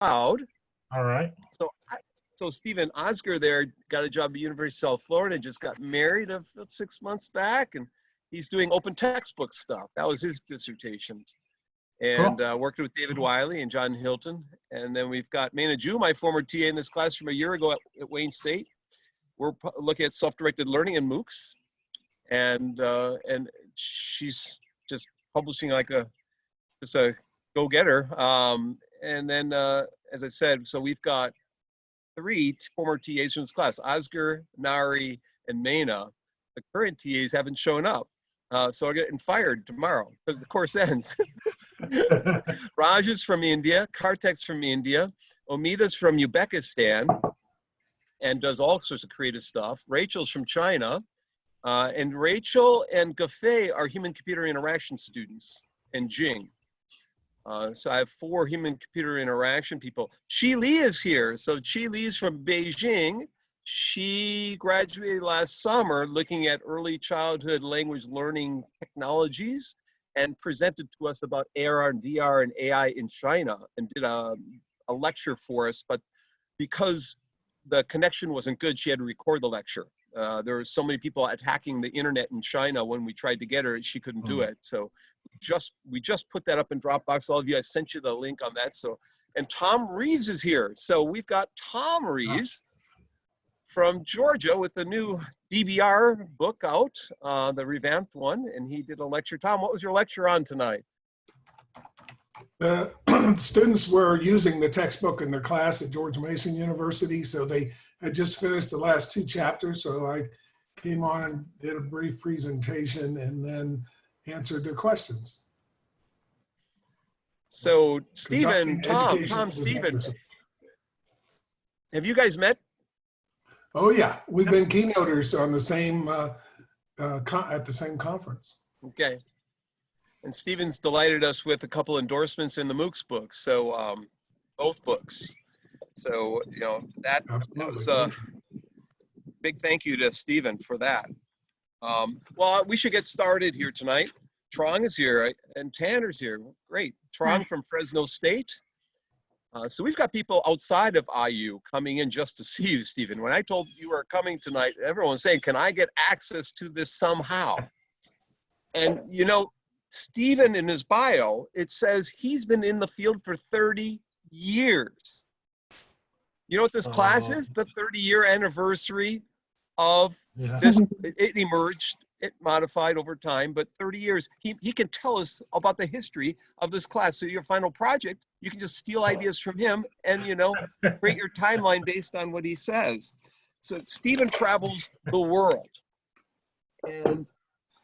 loud. All right. So Stephen Oscar there got a job at University of South Florida, just got married 6 months back, and he's doing open textbook stuff. That was his dissertations. And working with David Wiley and John Hilton. And then we've got Maina Ju, my former TA in this class from a year ago at Wayne State. We're looking at self-directed learning and MOOCs. And she's just publishing like just a go-getter. And then, as I said, so we've got 3 former TAs from this class, Oscar, Nari, and Maina. The current TAs haven't shown up. So I'm getting fired tomorrow because the course ends. Raj is from India, Kartik's from India, Omita's from Uzbekistan and does all sorts of creative stuff. Rachel's from China, and Rachel and Gafei are human-computer interaction students in Jing. So I have 4 human-computer interaction people. Chi Li is here. So Chi Li's from Beijing. She graduated last summer looking at early childhood language learning technologies and presented to us about AR and VR and AI in China and did a lecture for us. But because the connection wasn't good, she had to record the lecture. There were so many people attacking the internet in China when we tried to get her, she couldn't do it. So we just put that up in Dropbox. All of you, I sent you the link on that. So, and Tom Rees is here. So we've got Tom Rees from Georgia with the new DBR book out, the revamped one, and he did a lecture. Tom, what was your lecture on tonight? The students were using the textbook in their class at George Mason University, so they had just finished the last 2 chapters, so I came on and did a brief presentation and then answered their questions. So Stephen, Stephen, have you guys met? Oh yeah, we've been keynoters on the same at the same conference. Okay, and Stephen's delighted us with a couple endorsements in the MOOCs books. So both books. So you know that was a big thank you to Stephen for that. Well, we should get started here tonight. Trong is here and Tanner's here. Great, Trong from Fresno State. So we've got people outside of IU coming in just to see you, Stephen. When I told you were coming tonight, everyone was saying, can I get access to this somehow? And you know, Stephen in his bio, it says he's been in the field for 30 years. You know what this class is? The 30-year anniversary of this. It emerged, it modified over time, but 30 years. He can tell us about the history of this class. So your final project, you can just steal ideas from him and, you know, create your timeline based on what he says. So Stephen travels the world. And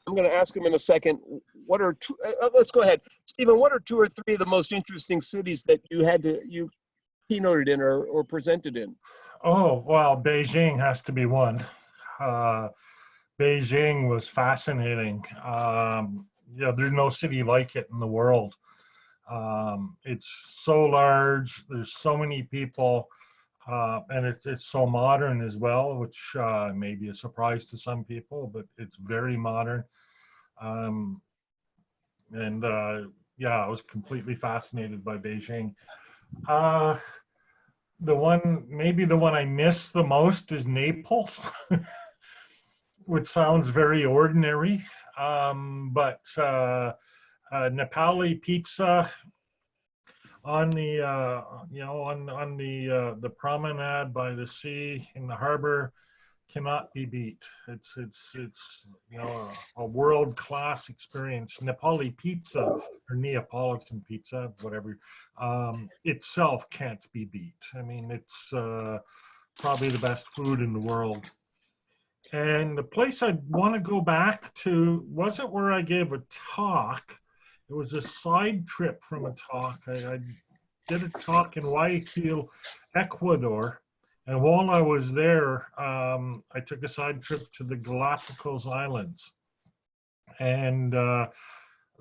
I'm going to ask him in a second, what are two, let's go ahead. Stephen, what are 2 or 3 of the most interesting cities that you keynoted in or presented in? Oh, well, Beijing has to be one. Beijing was fascinating. Yeah, there's no city like it in the world. It's so large, there's so many people, and it's so modern as well, which may be a surprise to some people, but it's very modern. Yeah, I was completely fascinated by Beijing. Maybe the one I miss the most is Naples, which sounds very ordinary, but Nepali pizza on the the promenade by the sea in the harbor cannot be beat. It's you know, a world-class experience. Nepali pizza or Neapolitan pizza, whatever, itself can't be beat. I mean, it's probably the best food in the world. And the place I'd want to go back to wasn't where I gave a talk. It was a side trip from a talk. I did a talk in Guayaquil, Ecuador. And while I was there, I took a side trip to the Galapagos Islands. And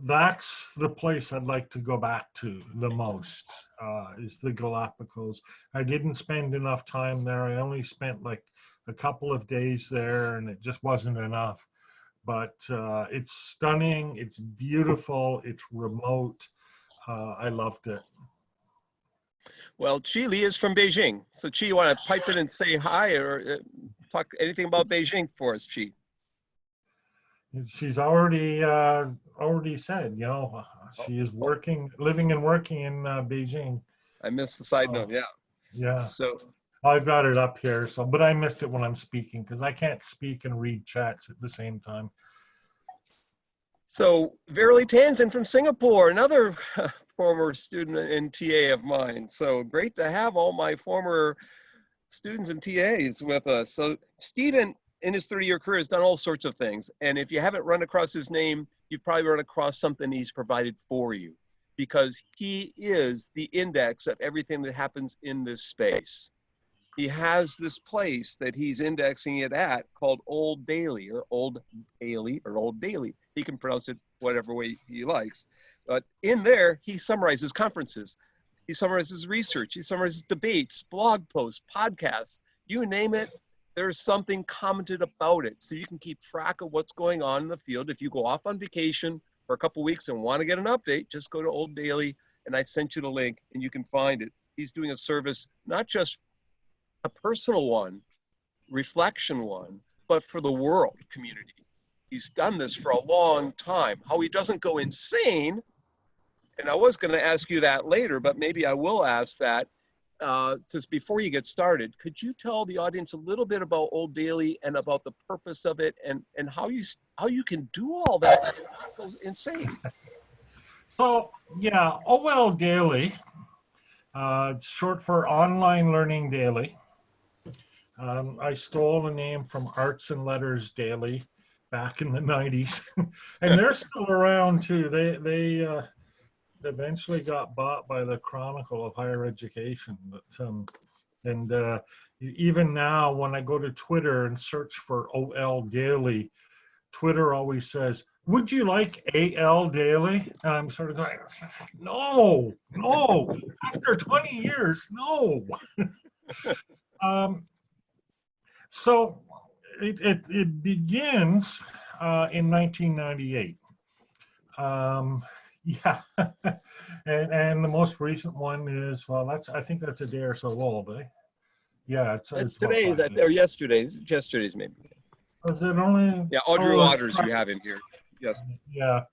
that's the place I'd like to go back to the most, is the Galapagos. I didn't spend enough time there. I only spent like a couple of days there, and it just wasn't enough. But it's stunning, it's beautiful, it's remote. I loved it. Well, Chi Li is from Beijing. So Chi, you want to pipe in and say hi or talk anything about Beijing for us, Chi? She's already said, she is living and working in Beijing. I missed the side note, yeah. Yeah, So, I've got it up here. So, but I missed it when I'm speaking because I can't speak and read chats at the same time. so Verily Tanzan from Singapore, another former student and TA of mine. So great to have all my former students and TAs with us. So Stephen, in his 30-year career, has done all sorts of things. And if you haven't run across his name, you've probably run across something he's provided for you, because he is the index of everything that happens in this space. He has this place that he's indexing it at called Old Daily or Old Daily or Old Daily. He can pronounce it whatever way he likes. But in there, he summarizes conferences. He summarizes research. He summarizes debates, blog posts, podcasts, you name it. There's something commented about it. So you can keep track of what's going on in the field. If you go off on vacation for a couple of weeks and want to get an update, just go to Old Daily, and I sent you the link and you can find it. He's doing a service, not just a personal one, reflection one, but for the world community. He's done this for a long time. How he doesn't go insane, and I was going to ask you that later, but maybe I will ask that just before you get started. Could you tell the audience a little bit about Old Daily and about the purpose of it, and how you can do all that and not go insane? So yeah, OL Daily, short for Online Learning Daily. I stole a name from Arts and Letters Daily back in the 90s, and they're still around too. They eventually got bought by the Chronicle of Higher Education. But even now, when I go to Twitter and search for OL Daily, Twitter always says, "Would you like AL Daily?" And I'm sort of going, no. After 20 years, no. So it begins in 1998. Yeah, and the most recent one is, well, I think that's a day or so old, eh? Yeah, It's about today's 5 days. or yesterday's maybe. Was it only? Yeah, Audrey Oh, Waters you have in here. Yes. Yeah.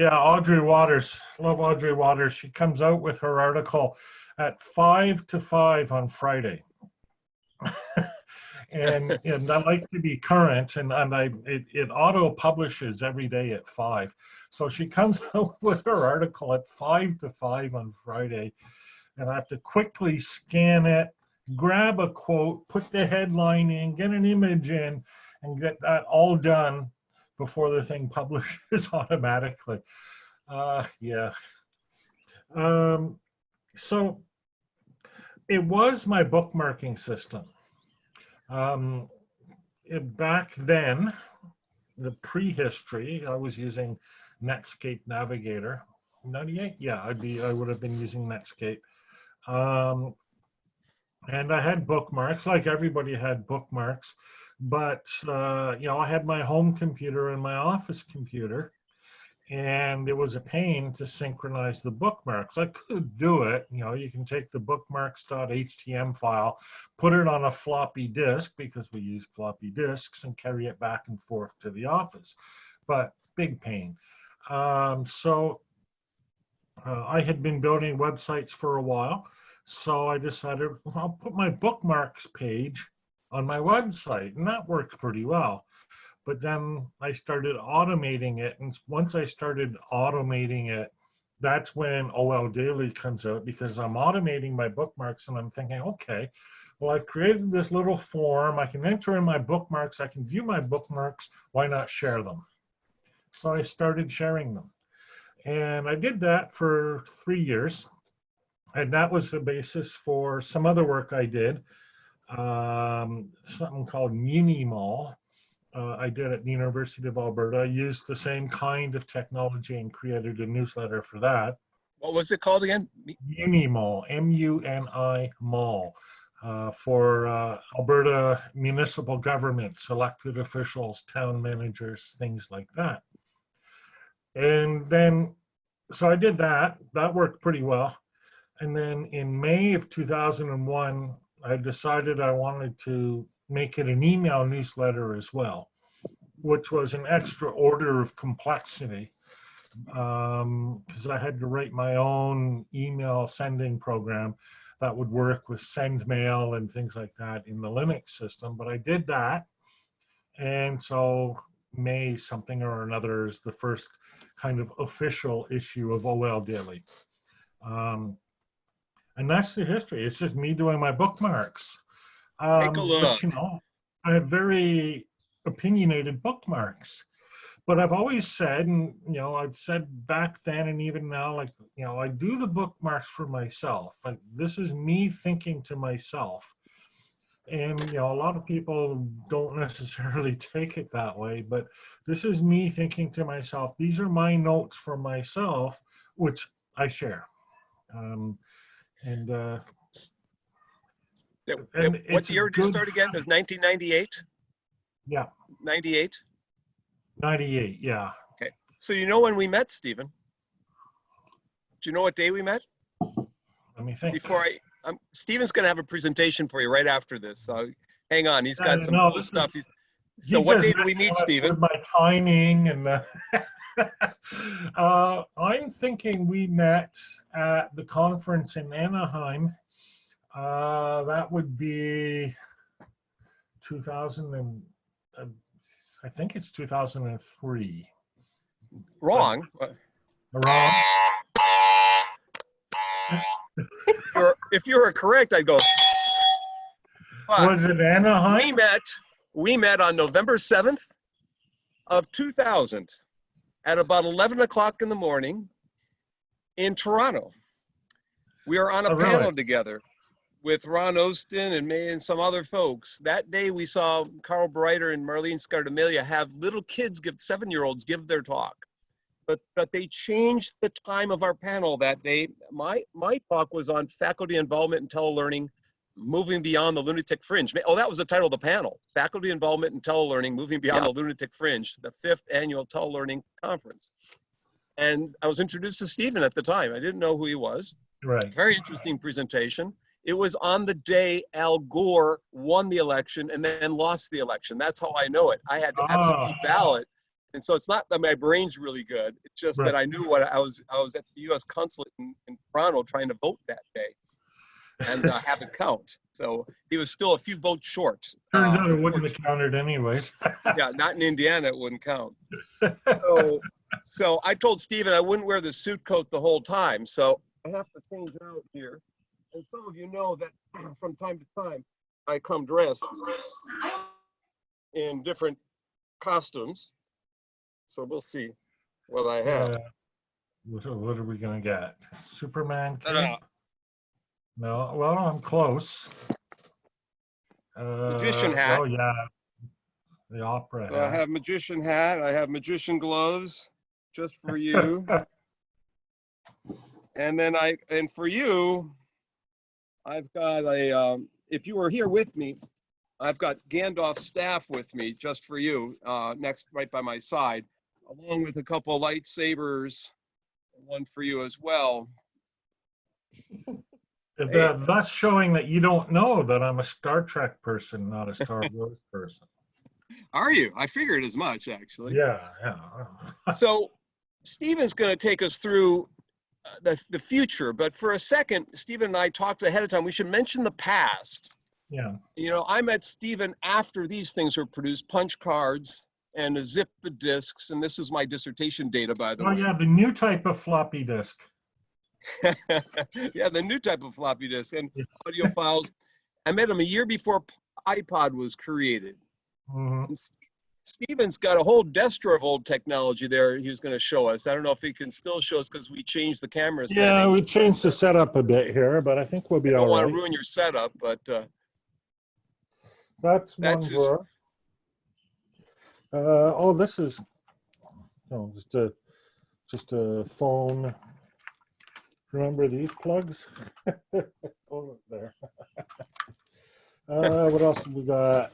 Audrey Waters, love Audrey Waters. She comes out with her article at 4 to 5 on Friday. and I like to be current, and it auto publishes every day at 5. So she comes out with her article at 4 to 5 on Friday, and I have to quickly scan it, grab a quote, put the headline in, get an image in, and get that all done before the thing publishes automatically. Yeah. So it was my bookmarking system. Back then, the prehistory, I was using Netscape Navigator. 98, yeah, I would have been using Netscape. And I had bookmarks, like everybody had bookmarks, but I had my home computer and my office computer, and it was a pain to synchronize the bookmarks. I could do it. You can take the bookmarks.htm file, put it on a floppy disk, because we use floppy disks, and carry it back and forth to the office. But big pain. So I had been building websites for a while. So I decided I'll put my bookmarks page on my website, and that worked pretty well. But then I started automating it. And once I started automating it, that's when OL Daily comes out, because I'm automating my bookmarks and I'm thinking, okay, well, I've created this little form. I can enter in my bookmarks. I can view my bookmarks. Why not share them? So I started sharing them. And I did that for 3 years. And that was the basis for some other work I did, something called Unimall. I did at the University of Alberta. I used the same kind of technology and created a newsletter for that. What was it called again? Unimall, M-U-N-I Mall, for Alberta municipal governments, elected officials, town managers, things like that. And then, so I did that. That worked pretty well. And then in May of 2001, I decided I wanted to make it an email newsletter as well, which was an extra order of complexity, because I had to write my own email sending program that would work with SendMail and things like that in the Linux system. But I did that. And so May something or another is the first kind of official issue of OL Daily. And that's the history. It's just me doing my bookmarks. Take a look. But, you know, I have very opinionated bookmarks. But I've always said, and, you know, I've said back then and even now, like, you know, I do the bookmarks for myself. Like, this is me thinking to myself. And, you know, a lot of people don't necessarily take it that way, but this is me thinking to myself, these are my notes for myself, which I share. What year did you start again? It was 1998? Yeah. 98? 98, yeah. Okay. So you know when we met, Stephen? Do you know what day we met? Let me think. Stephen's going to have a presentation for you right after this. So hang on. He's got some cool stuff. So what day did we meet, Stephen? With my timing and I'm thinking we met at the conference in Anaheim. That would be 2000 and I think it's 2003. Wrong. Wrong. If you were correct, I'd go. But was it Anaheim? We met on November 7th of 2000 at about 11 o'clock in the morning in Toronto. We were on a panel together with Ron Ostin and me and some other folks. That day we saw Carl Breiter and Marlene Scardamalia have little kids, 7-year-olds, give their talk. But they changed the time of our panel that day. My talk was on faculty involvement in telelearning, moving beyond the lunatic fringe. Oh, that was the title of the panel, Faculty Involvement in Telelearning, Moving Beyond the Lunatic Fringe, the 5th Annual Telelearning Conference. And I was introduced to Stephen at the time. I didn't know who he was. Right. Very interesting presentation. It was on the day Al Gore won the election and then lost the election. That's how I know it. I had absentee ballot. And so it's not that my brain's really good. It's just that I knew what I was at the U.S. consulate in Toronto trying to vote that day and have it count. So he was still a few votes short. Turns out it wouldn't have counted anyways. Yeah, not in Indiana, it wouldn't count. So I told Stephen I wouldn't wear the suit coat the whole time. So I have to change it out here. And some of you know that from time to time, I come dressed in different costumes. So we'll see what I have. What are we going to get? Superman cape? No, well, I'm close. Magician hat. Oh, yeah. The opera hat. I have magician hat. I have magician gloves just for you. And then for you, I've got if you were here with me, I've got Gandalf's staff with me just for you, right by my side, along with a couple of lightsabers, one for you as well. That's showing that you don't know that I'm a Star Trek person, not a Star Wars person. Are you? I figured as much, actually. Yeah. So Stephen's going to take us through the future, but for a second, Stephen and I talked ahead of time. We should mention the past. Yeah. You know, I met Stephen after these things were produced, punch cards and a zip of discs, and this is my dissertation data, by the way. Oh, yeah, the new type of floppy disk. Yeah, the new type of floppy disk and audio files. I met him a year before iPod was created. Mm-hmm. Stephen's got a whole destra of old technology there he's going to show us. I don't know if he can still show us because we changed the camera settings. Yeah, we changed the setup a bit here, but I think we'll be all right. I don't want to ruin your setup, but that's one oh, this is just a phone. Remember these plugs? Oh, there. What else have we got?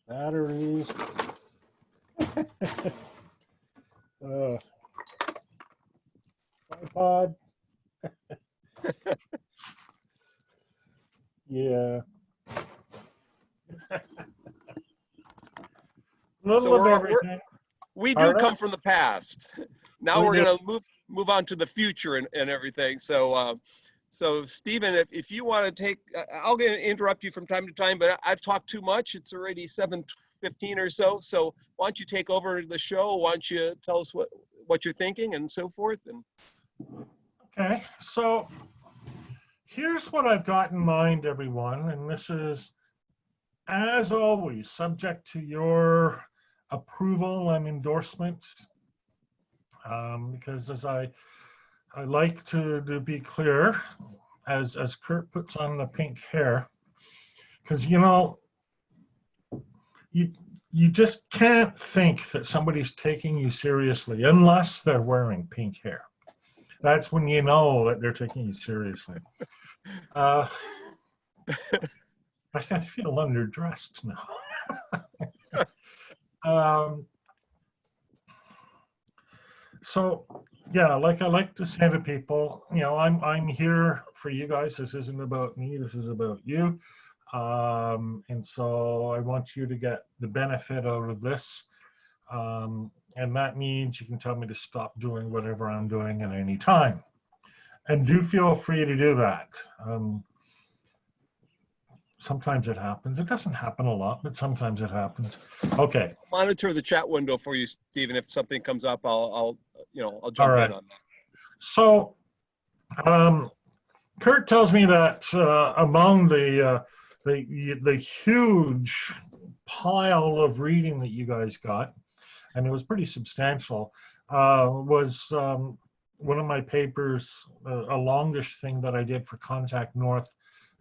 Batteries. tripod. Yeah. Little So of everything. we do Pardon? come from the past. Now We we're do. going to move on to the future and everything. So so Stephen, if you want to take, I'll interrupt you from time to time, but I've talked too much. It's already 7:15 or so. So why don't you take over the show? Why don't you tell us what you're thinking and so forth? And Okay, so here's what I've got in mind, everyone, and this is, as always, subject to your approval and endorsement, because as I like to be clear, as Kurt puts on the pink hair, because you just can't think that somebody's taking you seriously unless they're wearing pink hair. That's when you know that they're taking you seriously. I feel underdressed now. So yeah, like I like to say to people, I'm here for you guys. This isn't about me. This is about you. And so I want you to get the benefit out of this. And that means you can tell me to stop doing whatever I'm doing at any time. And do feel free to do that. Sometimes it happens. It doesn't happen a lot, but sometimes it happens. Okay. monitor the chat window for you, Stephen. If something comes up, I'll jump All right. in on that. So Kurt tells me that among the huge pile of reading that you guys got, and it was pretty substantial, was one of my papers, a longish thing that I did for Contact North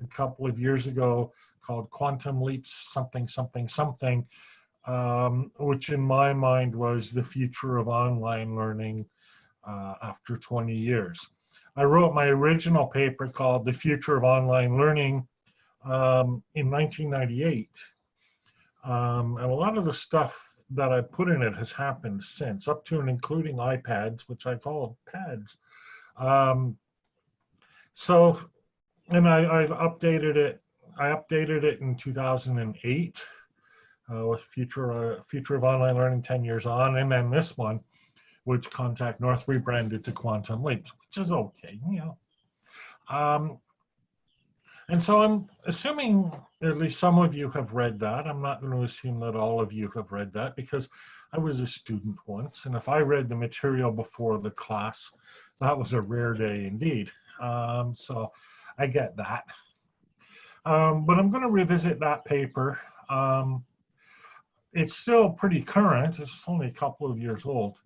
a couple of years ago called Quantum Leaps something, something, something, which in my mind was the future of online learning after 20 years. I wrote my original paper called The Future of Online Learning in 1998. And a lot of the stuff that I put in it has happened since, up to and including iPads, which I call pads. And I've updated it. I updated it in 2008 with Future of Online Learning 10 years on, and then this one, which Contact North rebranded to Quantum Leaps, which is okay, And so I'm assuming at least some of you have read that. I'm not going to assume that all of you have read that because I was a student once, and if I read the material before the class, that was a rare day indeed. So I get that. But I'm going to revisit that paper. It's still pretty current. It's only a couple of years old.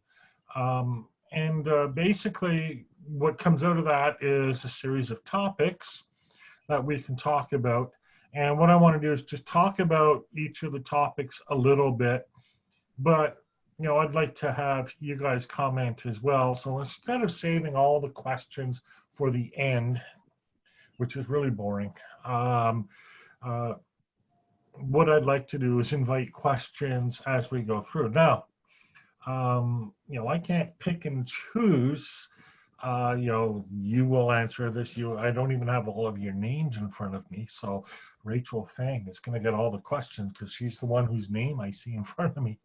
Basically, what comes out of that is a series of topics that we can talk about. And what I want to do is just talk about each of the topics a little bit. But, I'd like to have you guys comment as well. So instead of saving all the questions for the end, which is really boring, what I'd like to do is invite questions as we go through. Now, I can't pick and choose. You will answer this. I don't even have all of your names in front of me. So Rachel Fang is going to get all the questions because she's the one whose name I see in front of me.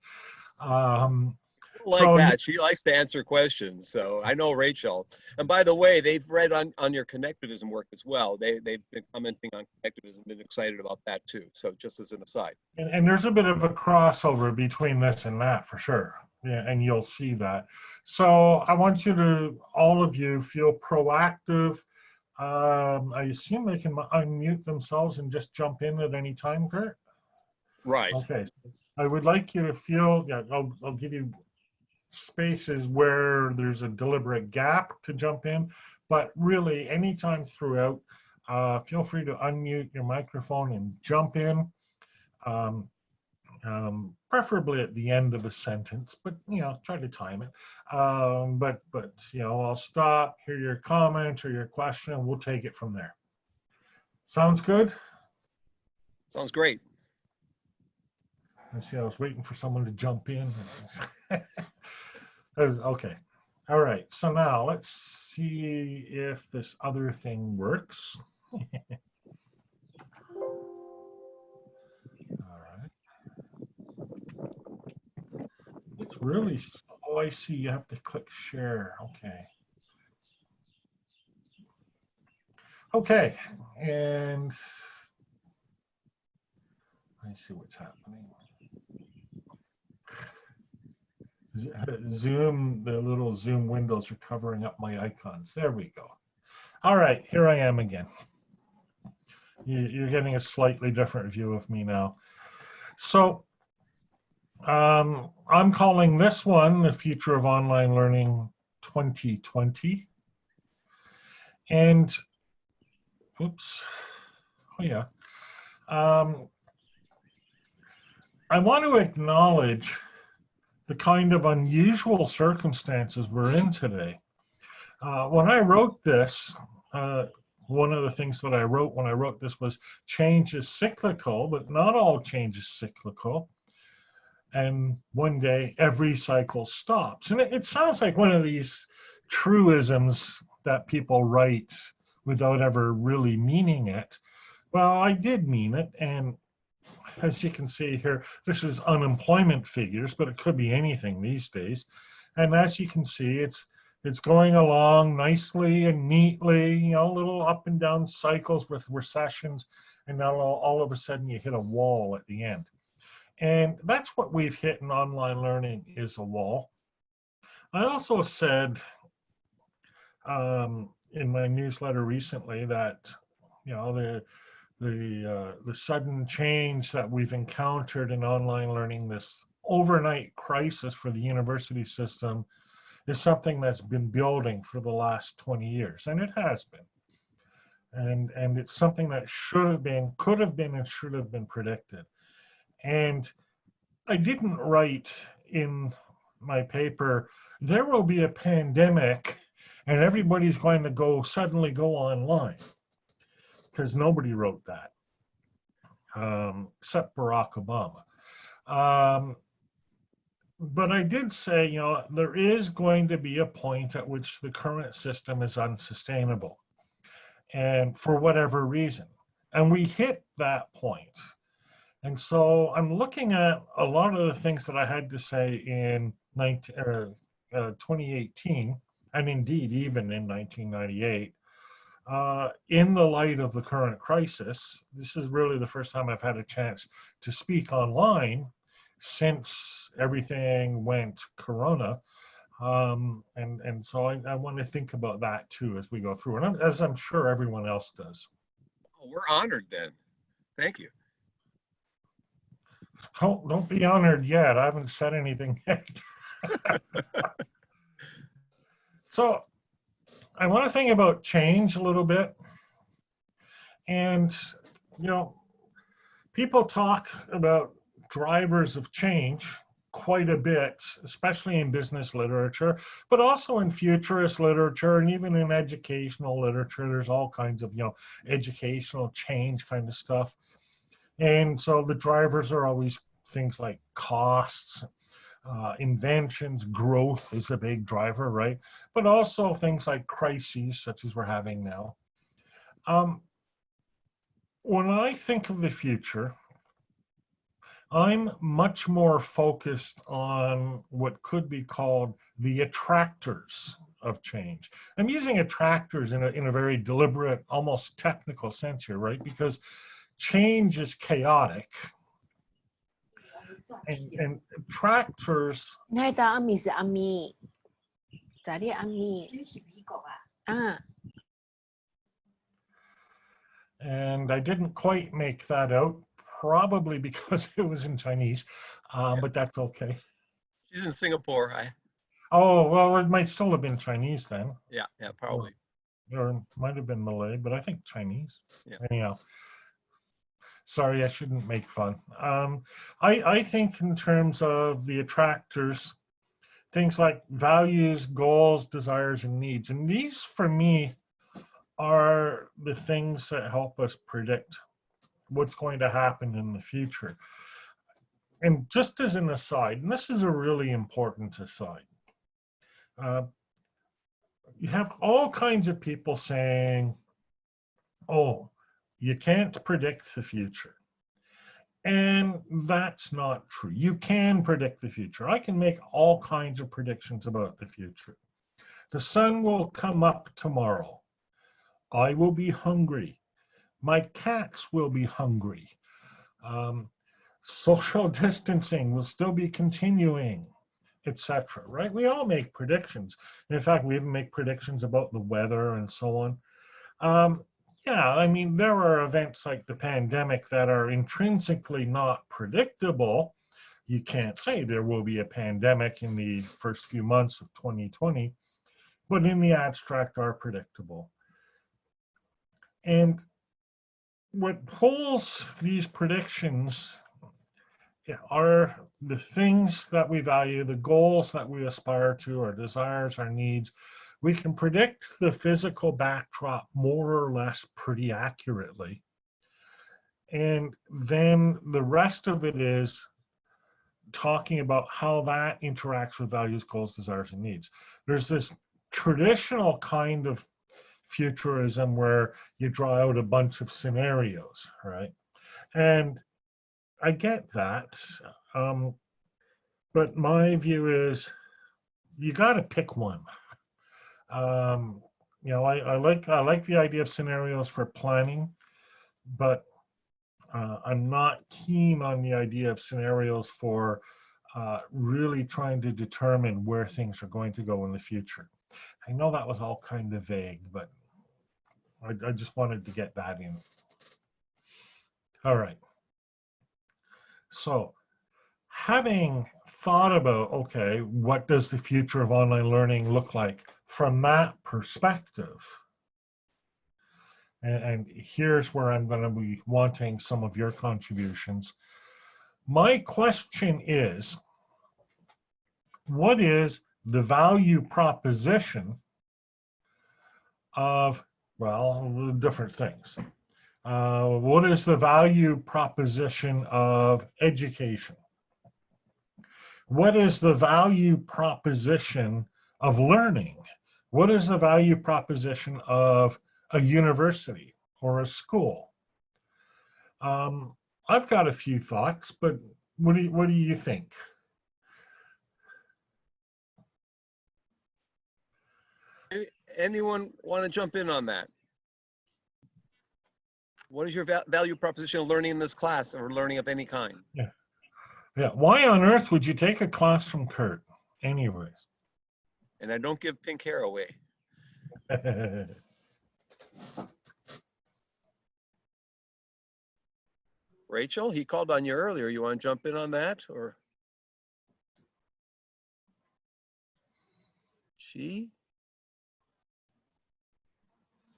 That. She likes to answer questions. So I know Rachel. And by the way, they've read on your connectivism work as well. They've been commenting on connectivism, been excited about that too. So just as an aside. And there's a bit of a crossover between this and that for sure. Yeah, and you'll see that. So I want you to, all of you, feel proactive. I assume they can unmute themselves and just jump in at any time, Kurt? Right. Okay. I would like you to feel, I'll give you spaces where there's a deliberate gap to jump in, but really anytime throughout, feel free to unmute your microphone and jump in. Preferably at the end of a sentence, but try to time it. But I'll stop, hear your comment or your question, and we'll take it from there. Sounds good? Sounds great. I was waiting for someone to jump in. Okay. All right, so now let's see if this other thing works. All right. It's really, oh, I see, you have to click share. Okay. Okay, and let me see what's happening. Zoom, the little Zoom windows are covering up my icons. There we go. All right, here I am again. You're getting a slightly different view of me now. So I'm calling this one The Future of Online Learning 2020. And, oops, oh yeah. I want to acknowledge the kind of unusual circumstances we're in today. When I wrote this, one of the things that I wrote when I wrote this was change is cyclical, but not all change is cyclical. And one day every cycle stops. And it sounds like one of these truisms that people write without ever really meaning it. Well, I did mean it. And as you can see here, this is unemployment figures, but it could be anything these days. And as you can see, it's going along nicely and neatly, you know, little up and down cycles with recessions, and now all of a sudden you hit a wall at the end. And that's what we've hit in online learning, is a wall. I also said in my newsletter recently that, you know, the sudden change that we've encountered in online learning, this overnight crisis for the university system, is something that's been building for the last 20 years, and it has been. And it's something that should have been, could have been, and should have been predicted. And I didn't write in my paper, there will be a pandemic and everybody's going to suddenly go online, because nobody wrote that, except Barack Obama. But I did say, you know, there is going to be a point at which the current system is unsustainable, and for whatever reason. And we hit that point. And so I'm looking at a lot of the things that I had to say in 2018, and indeed even in 1998, in the light of the current crisis. This is really the first time I've had a chance to speak online since everything went Corona. And so I want to think about that too as we go through, and as I'm sure everyone else does. Oh, we're honored then. Thank you. Don't be honored yet. I haven't said anything yet. So I want to think about change a little bit. And, you know, people talk about drivers of change quite a bit, especially in business literature, but also in futurist literature and even in educational literature. There's all kinds of, you know, educational change kind of stuff. And so the drivers are always things like costs, inventions, growth is a big driver, right? But also things like crises, such as we're having now. When I think of the future, I'm much more focused on what could be called the attractors of change. I'm using attractors in a very deliberate, almost technical sense here, right? Because change is chaotic. And attractors. 那个阿米是阿米，咋的阿米？啊。 And I didn't quite make that out, probably because it was in Chinese, but that's okay. She's in Singapore. Oh, well, it might still have been Chinese then. Yeah, probably. Or it might have been Malay, but I think Chinese. Yeah. Anyhow. Sorry, I shouldn't make fun. I think in terms of the attractors, things like values, goals, desires, and needs. And these, for me, are the things that help us predict what's going to happen in the future. And just as an aside, and this is a really important aside, you have all kinds of people saying, oh, you can't predict the future. And that's not true. You can predict the future. I can make all kinds of predictions about the future. The sun will come up tomorrow. I will be hungry. My cats will be hungry. Social distancing will still be continuing, etc. Right? We all make predictions. In fact, we even make predictions about the weather and so on. Yeah, I mean, there are events like the pandemic that are intrinsically not predictable. You can't say there will be a pandemic in the first few months of 2020, but in the abstract are predictable. And what holds these predictions are the things that we value, the goals that we aspire to, our desires, our needs. We can predict the physical backdrop more or less pretty accurately. And then the rest of it is talking about how that interacts with values, goals, desires, and needs. There's this traditional kind of futurism where you draw out a bunch of scenarios, right? And I get that. But my view is you got to pick one. You know, I like the idea of scenarios for planning, but I'm not keen on the idea of scenarios for really trying to determine where things are going to go in the future. I know that was all kind of vague, but I just wanted to get that in. All right. So having thought about, okay, what does the future of online learning look like from that perspective? And here's where I'm going to be wanting some of your contributions. My question is, what is the value proposition of, well, different things? What is the value proposition of education? What is the value proposition of learning? What is the value proposition of a university or a school? I've got a few thoughts, but what do you think? Anyone want to jump in on that? What is your value proposition of learning in this class or learning of any kind? Yeah. Why on earth would you take a class from Kurt anyways? And I don't give pink hair away. Rachel, he called on you earlier. You want to jump in on that, or? She?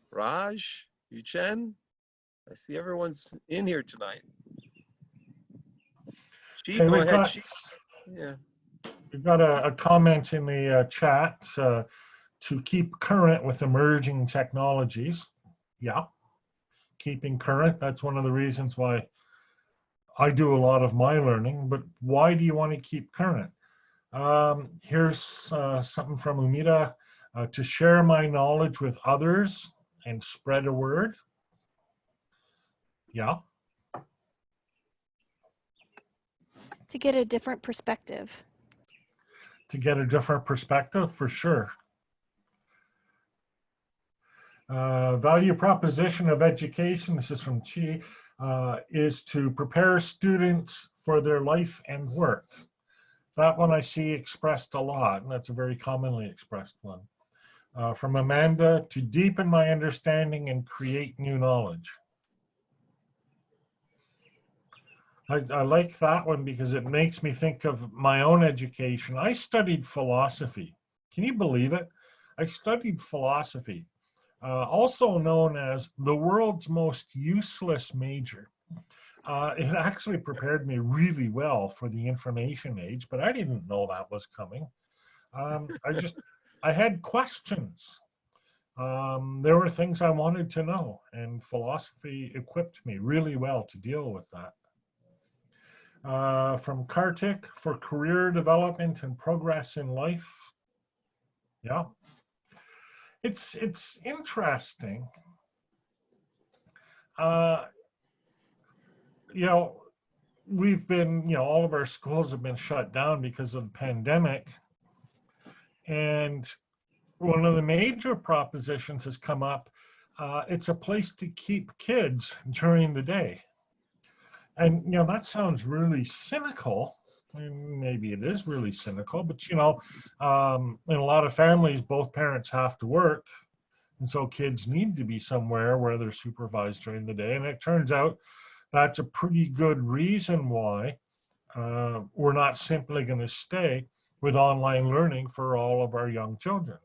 Raj? Yuchen? I see everyone's in here tonight. She, Hey, go ahead. Yeah. We've got a comment in the chat to keep current with emerging technologies. Yeah, keeping current. That's one of the reasons why I do a lot of my learning. But why do you want to keep current? Here's something from Umida. To share my knowledge with others and spread a word. Yeah. To get a different perspective. To get a different perspective, for sure. Value proposition of education, this is from Chi, is to prepare students for their life and work. That one I see expressed a lot, and that's a very commonly expressed one. From Amanda, to deepen my understanding and create new knowledge. I like that one because it makes me think of my own education. I studied philosophy. Can you believe it? I studied philosophy, also known as the world's most useless major. It actually prepared me really well for the information age, but I didn't know that was coming. I had questions. There were things I wanted to know, and philosophy equipped me really well to deal with that. From Kartik, for career development and progress in life. Yeah. it's interesting. You know, we've been, you know, all of our schools have been shut down because of the pandemic. And one of the major propositions has come up. It's a place to keep kids during the day. And, you know, that sounds really cynical. And maybe it is really cynical, but, you know, in a lot of families, both parents have to work. And so kids need to be somewhere where they're supervised during the day. And it turns out that's a pretty good reason why we're not simply going to stay with online learning for all of our young children.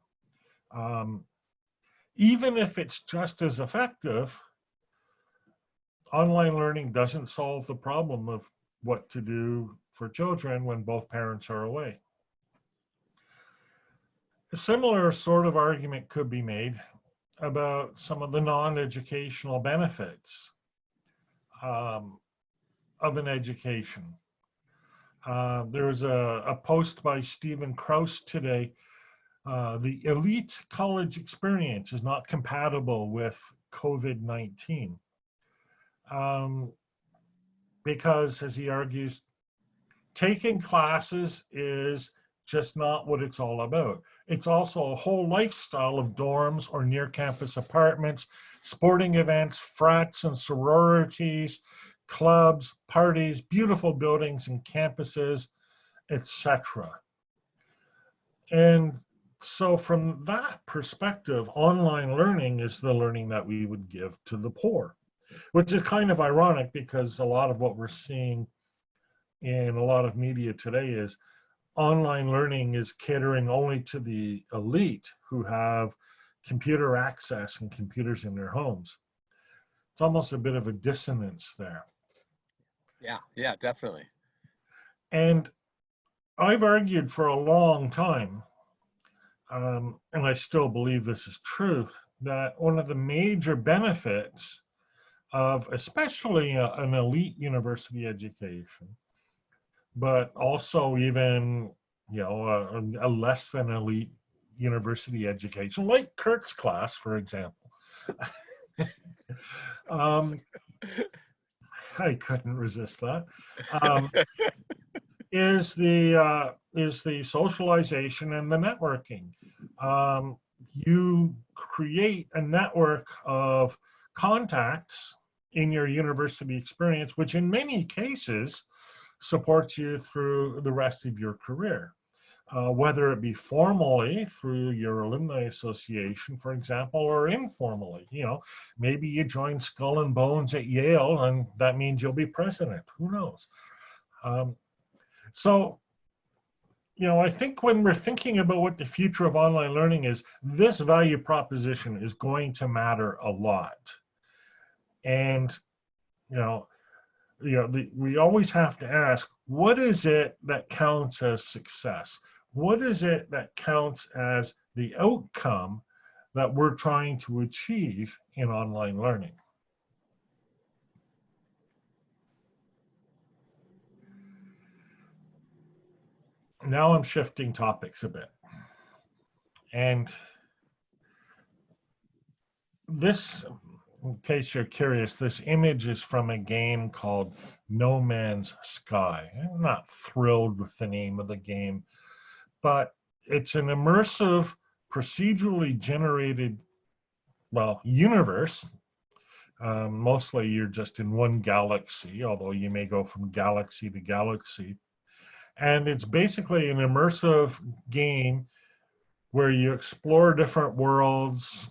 Even if it's just as effective, online learning doesn't solve the problem of what to do for children when both parents are away. A similar sort of argument could be made about some of the non-educational benefits of an education. There's a post by Stephen Krauss today. The elite college experience is not compatible with COVID-19 because, as he argues, taking classes is just not what it's all about. It's also a whole lifestyle of dorms or near campus apartments, sporting events, frats and sororities, clubs, parties, beautiful buildings and campuses, etc. And so from that perspective, online learning is the learning that we would give to the poor, which is kind of ironic because a lot of what we're seeing in a lot of media today is online learning is catering only to the elite who have computer access and computers in their homes. It's almost a bit of a dissonance there. Yeah, definitely. And I've argued for a long time, and I still believe this is true, that one of the major benefits of especially an elite university education, but also even, you know, a less than elite university education, like Kurt's class, for example. I couldn't resist that. Is the socialization and the networking. You create a network of contacts in your university experience, which in many cases supports you through the rest of your career, whether it be formally through your alumni association, for example, or informally. You know, maybe you join Skull and Bones at Yale, and that means you'll be president. Who knows? So, you know, I think when we're thinking about what the future of online learning is, this value proposition is going to matter a lot. And, we always have to ask, what is it that counts as success? What is it that counts as the outcome that we're trying to achieve in online learning? Now I'm shifting topics a bit. And this, in case you're curious, this image is from a game called No Man's Sky. I'm not thrilled with the name of the game, but it's an immersive, procedurally generated, universe. Mostly you're just in one galaxy, although you may go from galaxy to galaxy. And it's basically an immersive game where you explore different worlds,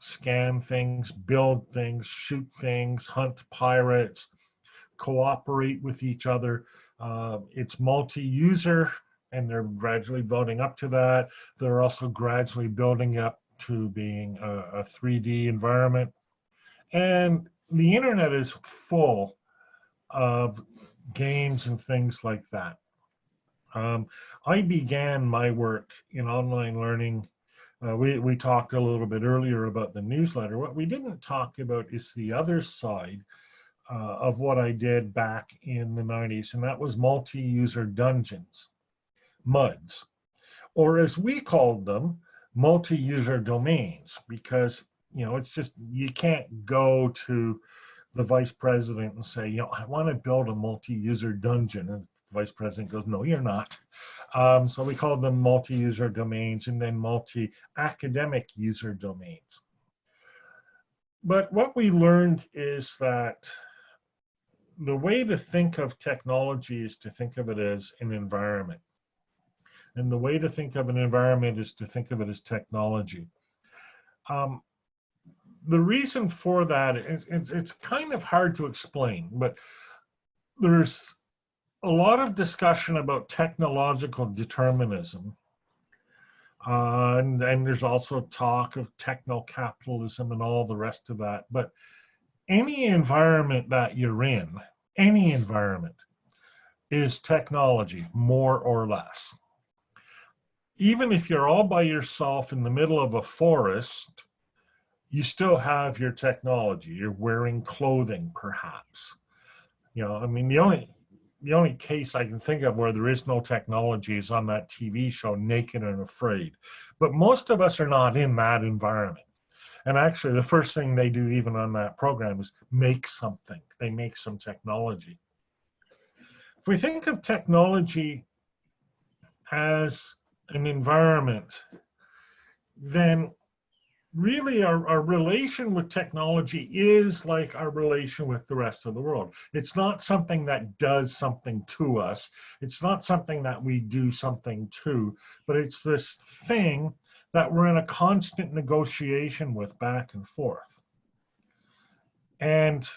scan things, build things, shoot things, hunt pirates, cooperate with each other. It's multi-user, and they're gradually building up to that. They're also gradually building up to being a 3D environment. And the internet is full of games and things like that. I began my work in online learning. We talked a little bit earlier about the newsletter. What we didn't talk about is the other side of what I did back in the 90s, and that was multi-user dungeons, MUDs, or as we called them, multi-user domains, because, it's just, you can't go to the vice president and say, I want to build a multi-user dungeon. And the vice president goes, no, you're not. So we call them multi-user domains, and then multi-academic user domains. But what we learned is that the way to think of technology is to think of it as an environment. And the way to think of an environment is to think of it as technology. The reason for that is it's kind of hard to explain, but there's a lot of discussion about technological determinism. And there's also talk of techno-capitalism and all the rest of that. But any environment that you're in, any environment, is technology, more or less. Even if you're all by yourself in the middle of a forest, you still have your technology. You're wearing clothing, perhaps. I mean, the only case I can think of where there is no technology is on that TV show, Naked and Afraid. But most of us are not in that environment. And actually, the first thing they do, even on that program, is make something. They make some technology. If we think of technology as an environment, then really our relation with technology is like our relation with the rest of the world. It's not something that does something to us. It's not something that we do something to, but it's this thing that we're in a constant negotiation with back and forth. And,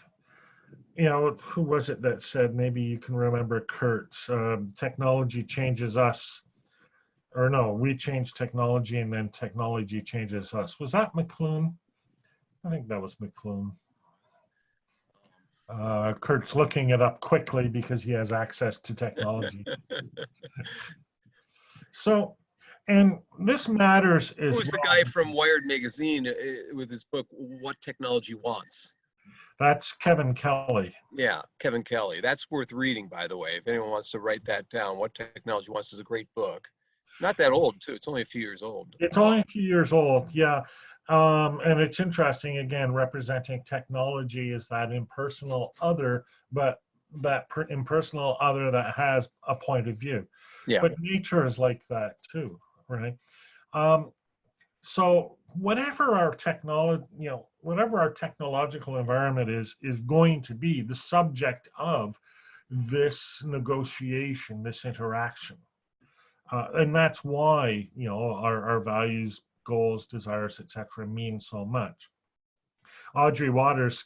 who was it that said, maybe you can remember Kurt, technology changes us. Or no, we change technology and then technology changes us. Was that McLuhan? I think that was McLuhan. Kurt's looking it up quickly because he has access to technology. So, and this matters as Who's the guy from Wired magazine with his book, What Technology Wants? That's Kevin Kelly. Yeah, Kevin Kelly. That's worth reading, by the way. If anyone wants to write that down, What Technology Wants is a great book. Not that old, too. It's only a few years old. It's only a few years old, yeah. And it's interesting, again, representing technology as that impersonal other, but that impersonal other that has a point of view. Yeah. But nature is like that, too, right? So whatever our whatever our technological environment is going to be the subject of this negotiation, this interaction. And that's why, our values, goals, desires, etc., mean so much. Audrey Waters,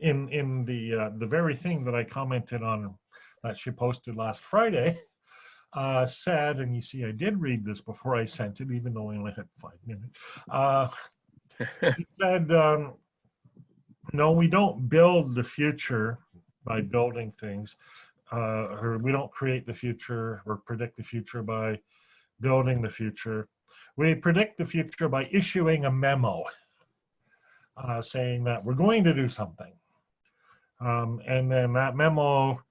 in the very thing that I commented on that she posted last Friday, said, and you see, I did read this before I sent it, even though I only had 5 minutes. She said, no, we don't build the future by building things. Or we don't create the future or predict the future by building the future. We predict the future by issuing a memo saying that we're going to do something. And then that memo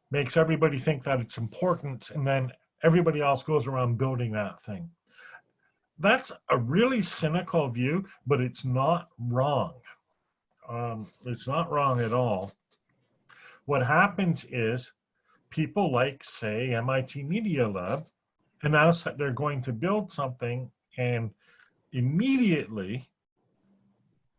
makes everybody think that it's important, and then everybody else goes around building that thing. That's a really cynical view, but it's not wrong. It's not wrong at all. What happens is people like, say, MIT Media Lab announce that they're going to build something, and immediately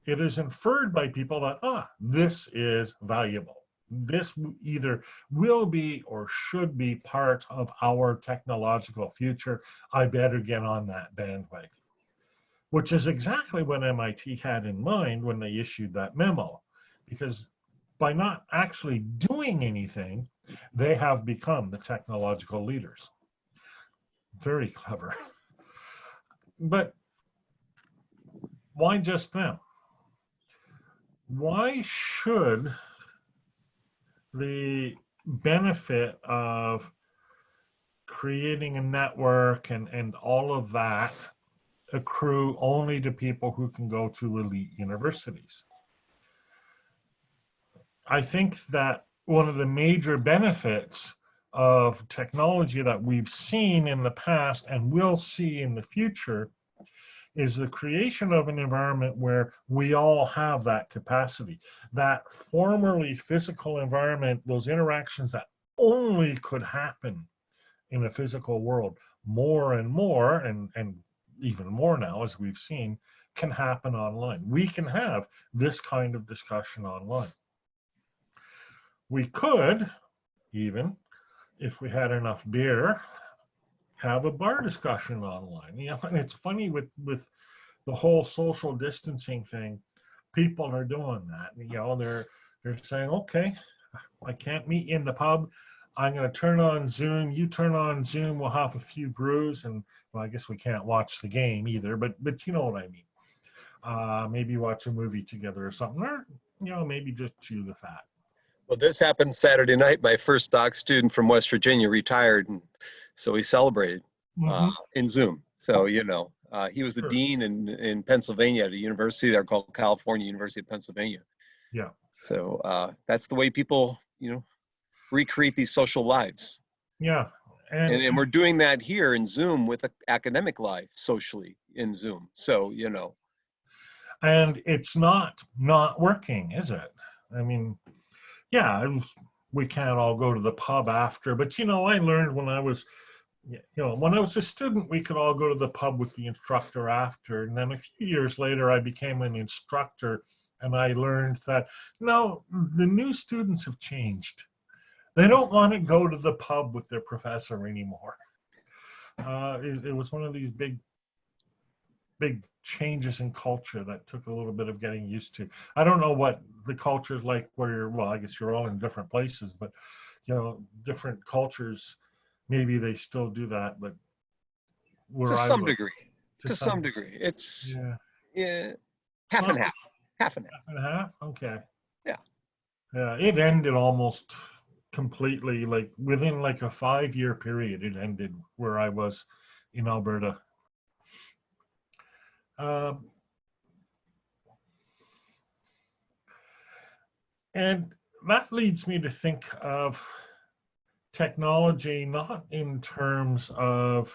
it is inferred by people that, this is valuable. This either will be or should be part of our technological future. I better get on that bandwagon, which is exactly what MIT had in mind when they issued that memo, because by not actually doing anything, they have become the technological leaders. Very clever. But why just them? Why should the benefit of creating a network and all of that accrue only to people who can go to elite universities? I think that one of the major benefits of technology that we've seen in the past and will see in the future is the creation of an environment where we all have that capacity. That formerly physical environment, those interactions that only could happen in a physical world, more and more, and even more now, as we've seen, can happen online. We can have this kind of discussion online. We could even, if we had enough beer, have a bar discussion online. You know, and it's funny with the whole social distancing thing, people are doing that. You know, they're saying, okay, I can't meet you in the pub. I'm going to turn on Zoom. You turn on Zoom. We'll have a few brews, and well, I guess we can't watch the game either. But you know what I mean. Maybe watch a movie together or something, or you know, maybe just chew the fat. Well, this happened Saturday night. My first doc student from West Virginia retired, and so we celebrated in Zoom. So, you know, he was the Sure. dean in Pennsylvania at a university there called California University of Pennsylvania. Yeah. So that's the way people, you know, recreate these social lives. Yeah. And we're doing that here in Zoom with academic life socially in Zoom. So, you know. And it's not working, is it? I mean, yeah, we can't all go to the pub after, but you know, I learned when I was, you know, when I was a student, we could all go to the pub with the instructor after. And then a few years later, I became an instructor, and I learned that no, the new students have changed. They don't want to go to the pub with their professor anymore. It was one of these big changes in culture that took a little bit of getting used to. I don't know what the culture is like where you're, well, I guess you're all in different places, but you know, different cultures, maybe they still do that, but where To I some live, degree. To some degree. It's yeah, half and half. Half and half. half and half. Okay. Yeah. Yeah, it ended almost completely, like within like a 5-year period, it ended where I was in Alberta. And that leads me to think of technology not in terms of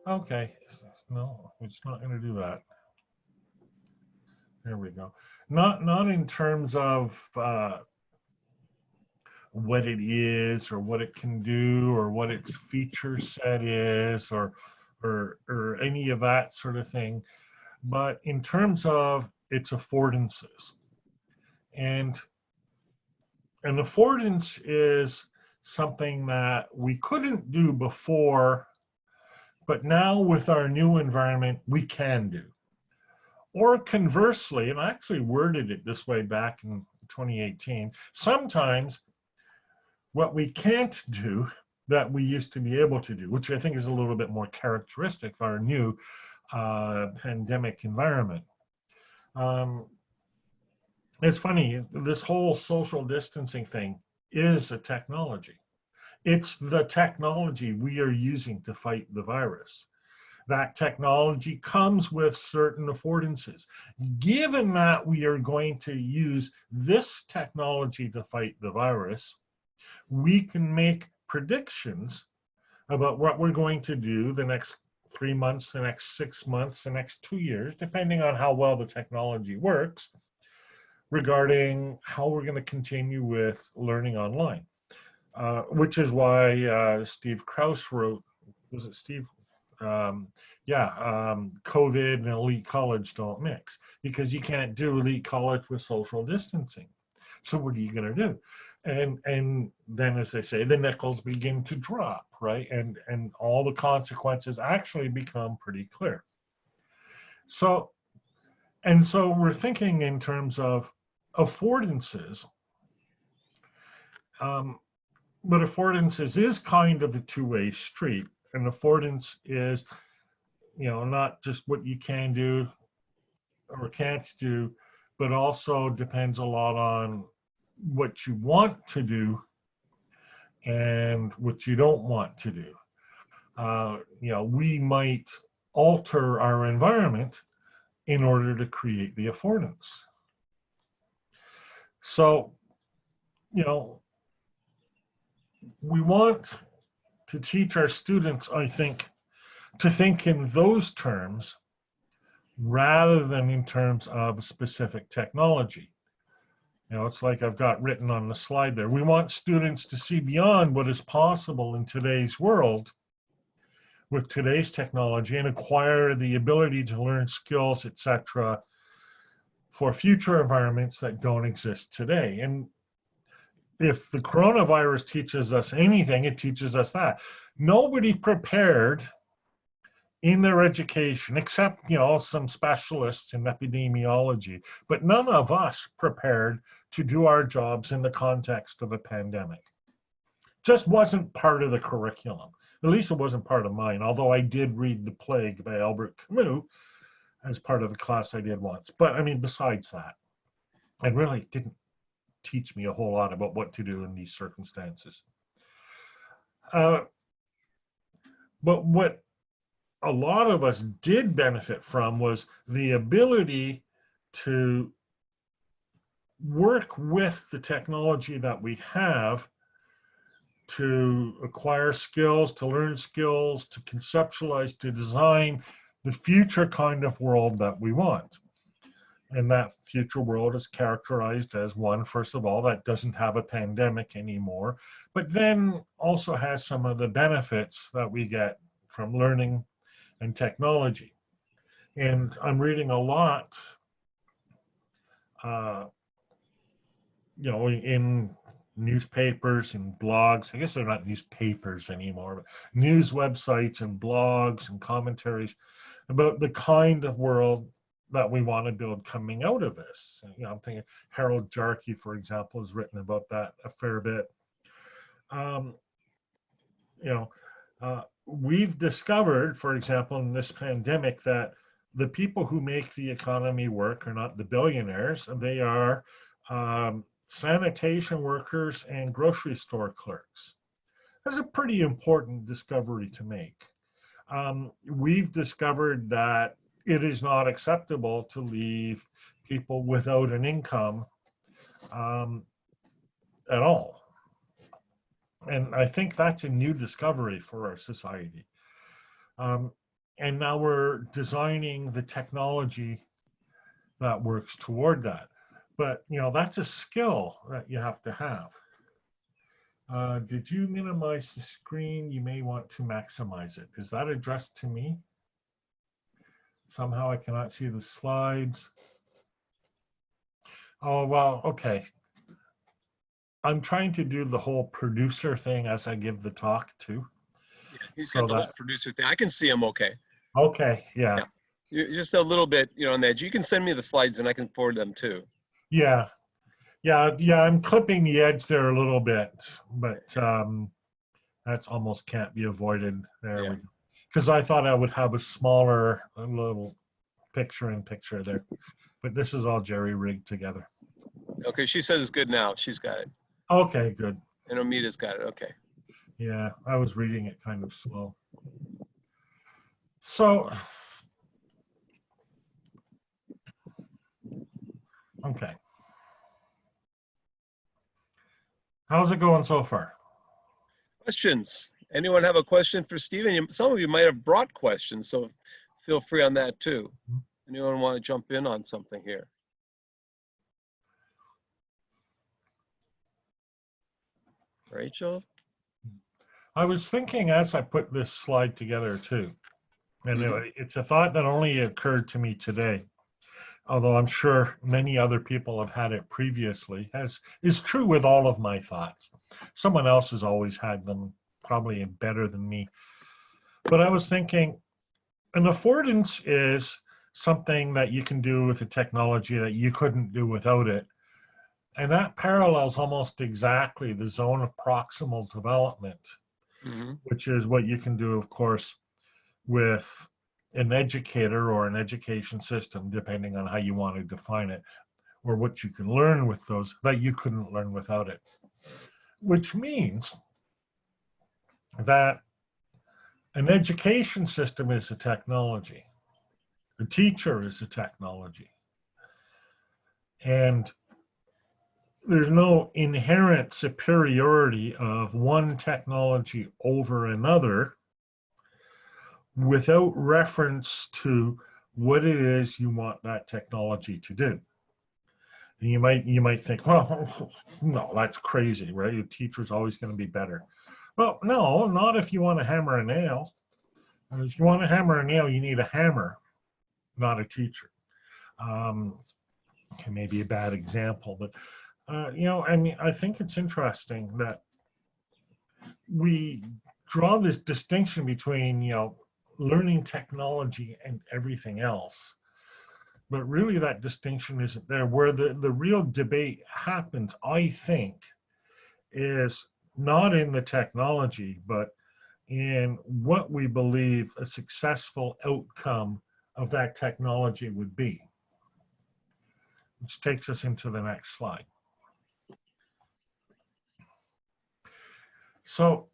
okay, no, it's not going to do that. There we go. Not in terms of what it is or what it can do or what its feature set is or any of that sort of thing, but in terms of its affordances. And an affordance is something that we couldn't do before, but now with our new environment, we can do. Or conversely, and I actually worded it this way back in 2018, sometimes what we can't do that we used to be able to do, which I think is a little bit more characteristic of our new pandemic environment. It's funny, this whole social distancing thing is a technology. It's the technology we are using to fight the virus. That technology comes with certain affordances. Given that we are going to use this technology to fight the virus, we can make predictions about what we're going to do the next 3 months, the next 6 months, the next 2 years, depending on how well the technology works, regarding how we're going to continue with learning online. Which is why Steve Krauss wrote, was it Steve? COVID and elite college don't mix, because you can't do elite college with social distancing. So what are you going to do? And then, as they say, the nickels begin to drop, right? And all the consequences actually become pretty clear. So we're thinking in terms of affordances. But affordances is kind of a two-way street. And affordance is, you know, not just what you can do or can't do, but also depends a lot on what you want to do and what you don't want to do. You know, we might alter our environment in order to create the affordance. So, you know, we want to teach our students, I think, to think in those terms rather than in terms of specific technology. You know, it's like I've got written on the slide there. We want students to see beyond what is possible in today's world with today's technology and acquire the ability to learn skills, etc., for future environments that don't exist today. And if the coronavirus teaches us anything, it teaches us that. Nobody prepared in their education, except, you know, some specialists in epidemiology, but none of us prepared to do our jobs in the context of a pandemic. Just wasn't part of the curriculum. At least it wasn't part of mine, although I did read The Plague by Albert Camus as part of the class I did once. But I mean, besides that, it really didn't teach me a whole lot about what to do in these circumstances. But what a lot of us did benefit from was the ability to work with the technology that we have to acquire skills, to learn skills, to conceptualize, to design the future kind of world that we want. And that future world is characterized as one, first of all, that doesn't have a pandemic anymore, but then also has some of the benefits that we get from learning and technology. And I'm reading a lot, you know, in newspapers and blogs. I guess they're not newspapers anymore, but news websites and blogs and commentaries about the kind of world that we want to build coming out of this. You know, I'm thinking Harold Jarkey, for example, has written about that a fair bit. You know, we've discovered, for example, in this pandemic, that the people who make the economy work are not the billionaires. They are sanitation workers and grocery store clerks. That's a pretty important discovery to make. We've discovered that it is not acceptable to leave people without an income at all. And I think that's a new discovery for our society. And now we're designing the technology that works toward that. But, you know, that's a skill that you have to have. Did you minimize the screen? You may want to maximize it. Is that addressed to me? Somehow I cannot see the slides. Oh, well, okay. I'm trying to do the whole producer thing as I give the talk too. Yeah, he's got the whole producer thing. I can see him okay. Okay, yeah. You're just a little bit, you know, on the edge. You can send me the slides and I can forward them too. Yeah, I'm clipping the edge there a little bit, but that's almost can't be avoided. There we go. Because I thought I would have a smaller little picture-in-picture there. But this is all jerry-rigged together. Okay, she says it's good now. She's got it. Okay, good. And Omita's got it. Okay. Yeah, I was reading it kind of slow. So, okay. How's it going so far? Questions? Anyone have a question for Stephen? Some of you might have brought questions, so feel free on that too. Anyone want to jump in on something here? Rachel? I was thinking as I put this slide together too, and it's a thought that only occurred to me today, although I'm sure many other people have had it previously, as is true with all of my thoughts. Someone else has always had them, probably better than me. But I was thinking, an affordance is something that you can do with a technology that you couldn't do without it. And that parallels almost exactly the zone of proximal development, which is what you can do, of course, with an educator or an education system, depending on how you want to define it, or what you can learn with those that you couldn't learn without it. Which means that an education system is a technology. The teacher is the technology. And there's no inherent superiority of one technology over another without reference to what it is you want that technology to do. And you might think, well, no, that's crazy, right? Your teacher's always going to be better. Well, no, not if you want to hammer a nail. If you want to hammer a nail, you need a hammer, not a teacher. Okay, maybe a bad example, but you know, I mean, I think it's interesting that we draw this distinction between, you know, learning technology and everything else. But really that distinction isn't there. Where the real debate happens, I think, is not in the technology, but in what we believe a successful outcome of that technology would be. Which takes us into the next slide. So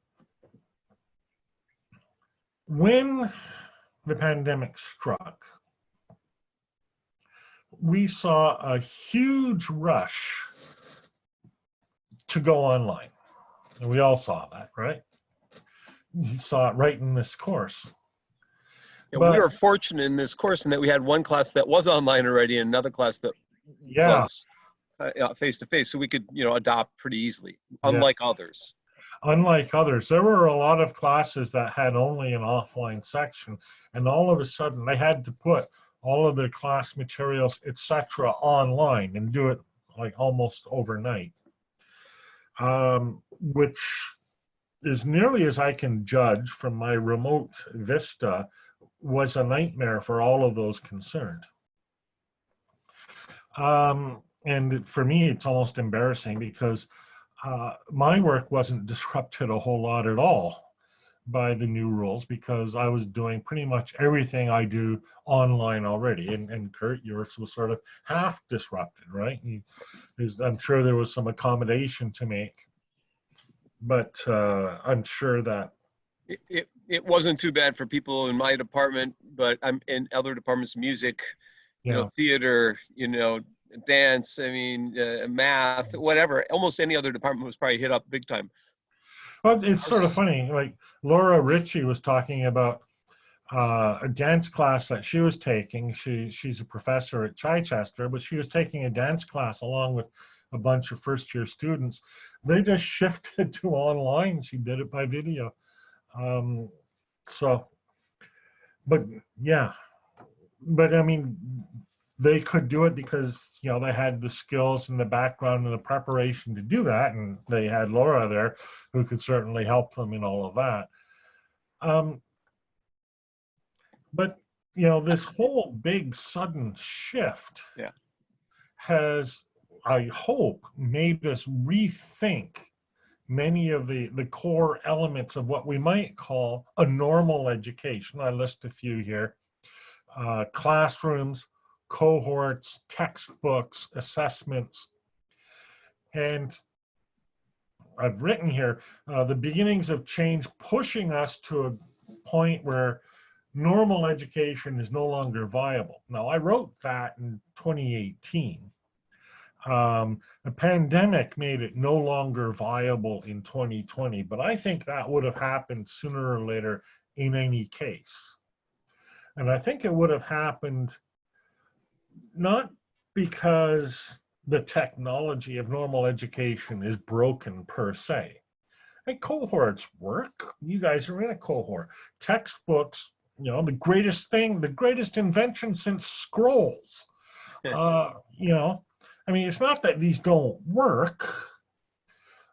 when the pandemic struck, we saw a huge rush to go online. And we all saw that, right? You saw it right in this course. Yeah, But we were fortunate in this course in that we had one class that was online already and another class that yeah, was face-to-face, so we could, you know, adopt pretty easily, Yeah. unlike others. unlike others, there were a lot of classes that had only an offline section, and all of a sudden they had to put all of their class materials, etc., online and do it like almost overnight, which is nearly as I can judge from my remote vista was a nightmare for all of those concerned. And for me, it's almost embarrassing because my work wasn't disrupted a whole lot at all by the new rules because I was doing pretty much everything I do online already. And Kurt, yours was sort of half disrupted, right? I'm sure there was some accommodation to make, but I'm sure that It wasn't too bad for people in my department, but I'm in other departments, music, you know, theater, you know, dance, I mean, math, whatever. Almost any other department was probably hit up big time. Well, it's sort of funny. Like Laura Ritchie was talking about a dance class that she was taking. She's a professor at Chichester, but she was taking a dance class along with a bunch of first-year students. They just shifted to online. She did it by video. So, but yeah, but I mean, they could do it because, you know, they had the skills and the background and the preparation to do that, and they had Laura there who could certainly help them in all of that. But, you know, this whole big sudden shift has, I hope, made us rethink many of the core elements of what we might call a normal education. I list a few here. Classrooms, cohorts, textbooks, assessments. And I've written here, the beginnings of change pushing us to a point where normal education is no longer viable. Now, I wrote that in 2018. The pandemic made it no longer viable in 2020, but I think that would have happened sooner or later in any case. And I think it would have happened not because the technology of normal education is broken per se. Like cohorts work. You guys are in a cohort. Textbooks, you know, the greatest thing, the greatest invention since scrolls. You know, I mean, it's not that these don't work,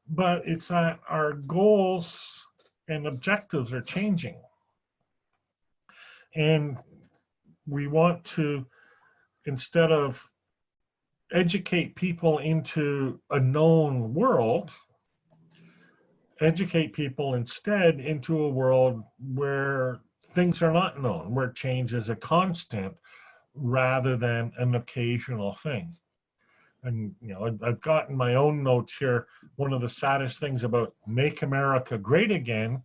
but it's that our goals and objectives are changing. And we want to, instead of educate people into a known world, educate people instead into a world where things are not known, where change is a constant rather than an occasional thing. And, you know, I've got in my own notes here, one of the saddest things about Make America Great Again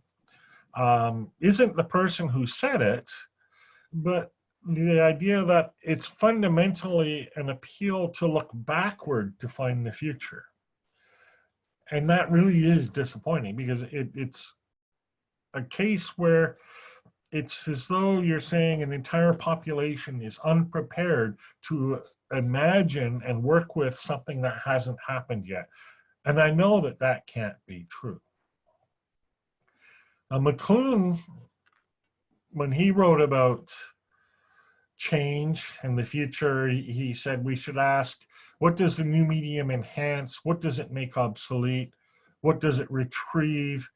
isn't the person who said it, but the idea that it's fundamentally an appeal to look backward to find the future. And that really is disappointing because it's a case where it's as though you're saying an entire population is unprepared to imagine and work with something that hasn't happened yet. And I know that that can't be true. Now, McLuhan, when he wrote about change and the future, he said we should ask, what does the new medium enhance? What does it make obsolete? What does it retrieve?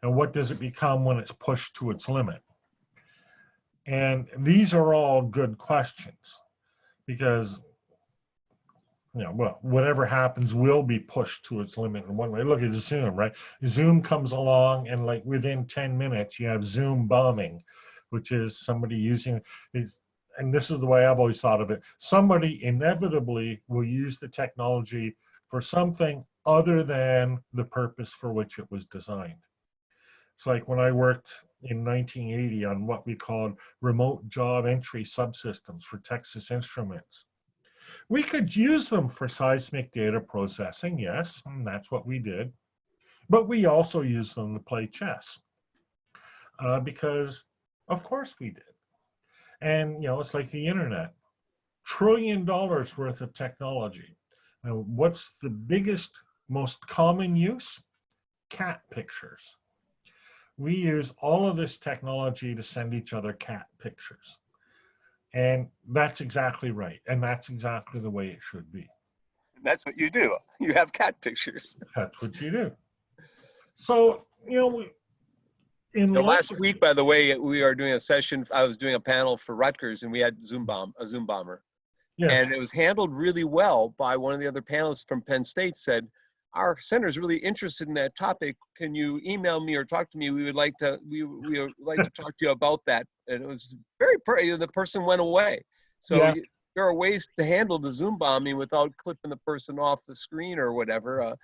And what does it become when it's pushed to its limit? And these are all good questions because, you know, well, whatever happens will be pushed to its limit in one way. Look at Zoom, right? Zoom comes along and like within 10 minutes, you have Zoom bombing, which is somebody using these, and this is the way I've always thought of it. Somebody inevitably will use the technology for something other than the purpose for which it was designed. It's like when I worked in 1980 on what we called remote job entry subsystems for Texas Instruments. We could use them for seismic data processing, yes, and that's what we did. But we also used them to play chess because, of course, we did. And, you know, it's like the internet. $1 trillion worth of technology. Now, what's the biggest, most common use? Cat pictures. We use all of this technology to send each other cat pictures. And that's exactly right. And that's exactly the way it should be. That's what you do. You have cat pictures. That's what you do. So, you know, in Last week, by the way, we are doing a session. I was doing a panel for Rutgers, and we had a Zoom bomber. yes. And it was handled really well by one of the other panelists from Penn State. Said, our center is really interested in that topic. Can you email me or talk to me? We would like to talk to you about that. And it was very the person went away. So Yeah. There are ways to handle the Zoom bombing without clipping the person off the screen or whatever.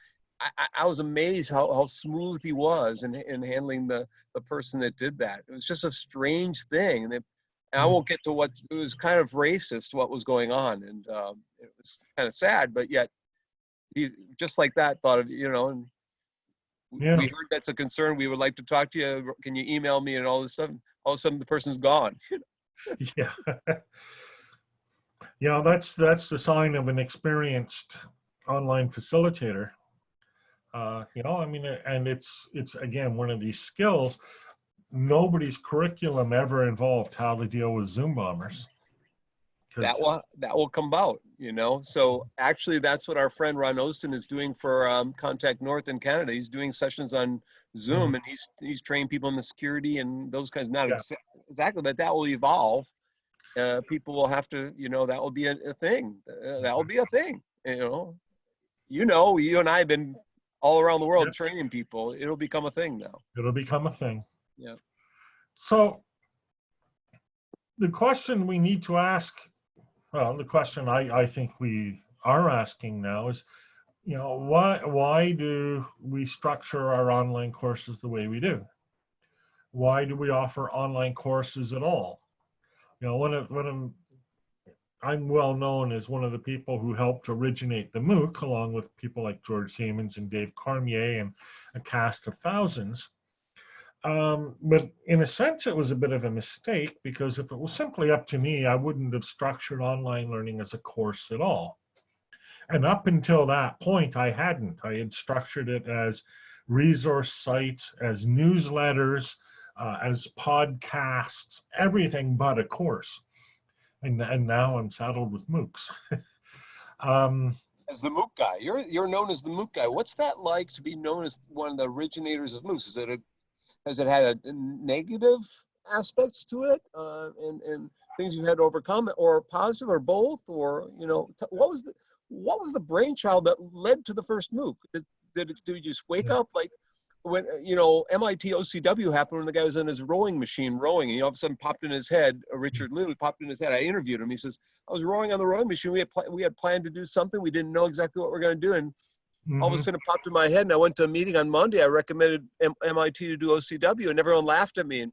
I was amazed how smooth he was in handling the person that did that. It was just a strange thing. And I won't get to what, it was kind of racist what was going on. And it was kind of sad, but yet he just like that thought of, you know, and Yeah. we heard that's a concern. We would like to talk to you. Can you email me and all this stuff? All of a sudden the person's gone. Yeah. Yeah, that's the sign of an experienced online facilitator. You know, I mean, and it's again one of these skills. Nobody's curriculum ever involved how to deal with Zoom bombers. That will come about, you know. So actually, that's what our friend Ron Ostin is doing for Contact North in Canada. He's doing sessions on Zoom, and he's training people in the security and those kinds. Not exactly, but that will evolve. People will have to, you know, that will be a thing. That will be a thing. You know, you and I have been all around the world training people. It'll become a thing now. It'll become a thing. Yeah. So the question we need to ask, well, the question I think we are asking now is, you know, why do we structure our online courses the way we do? Why do we offer online courses at all? You know, I'm well known as one of the people who helped originate the MOOC, along with people like George Siemens and Dave Cormier and a cast of thousands. But in a sense, it was a bit of a mistake because if it was simply up to me, I wouldn't have structured online learning as a course at all. And up until that point, I hadn't. I had structured it as resource sites, as newsletters, as podcasts, everything but a course. And now I'm saddled with MOOCs. As the MOOC guy, you're known as the MOOC guy. What's that like to be known as one of the originators of MOOCs? Has it had a negative aspects to it, and things you've had to overcome, or positive, or both, or you know, what was the brainchild that led to the first MOOC? Did you just wake up like when, you know, MIT OCW happened when the guy was on his rowing machine rowing, and he all of a sudden popped in his head, Richard Liu popped in his head. I interviewed him. He says, I was rowing on the rowing machine. We had planned to do something. We didn't know exactly what we're going to do. And all of a sudden it popped in my head, and I went to a meeting on Monday. I recommended MIT to do OCW, and everyone laughed at me. And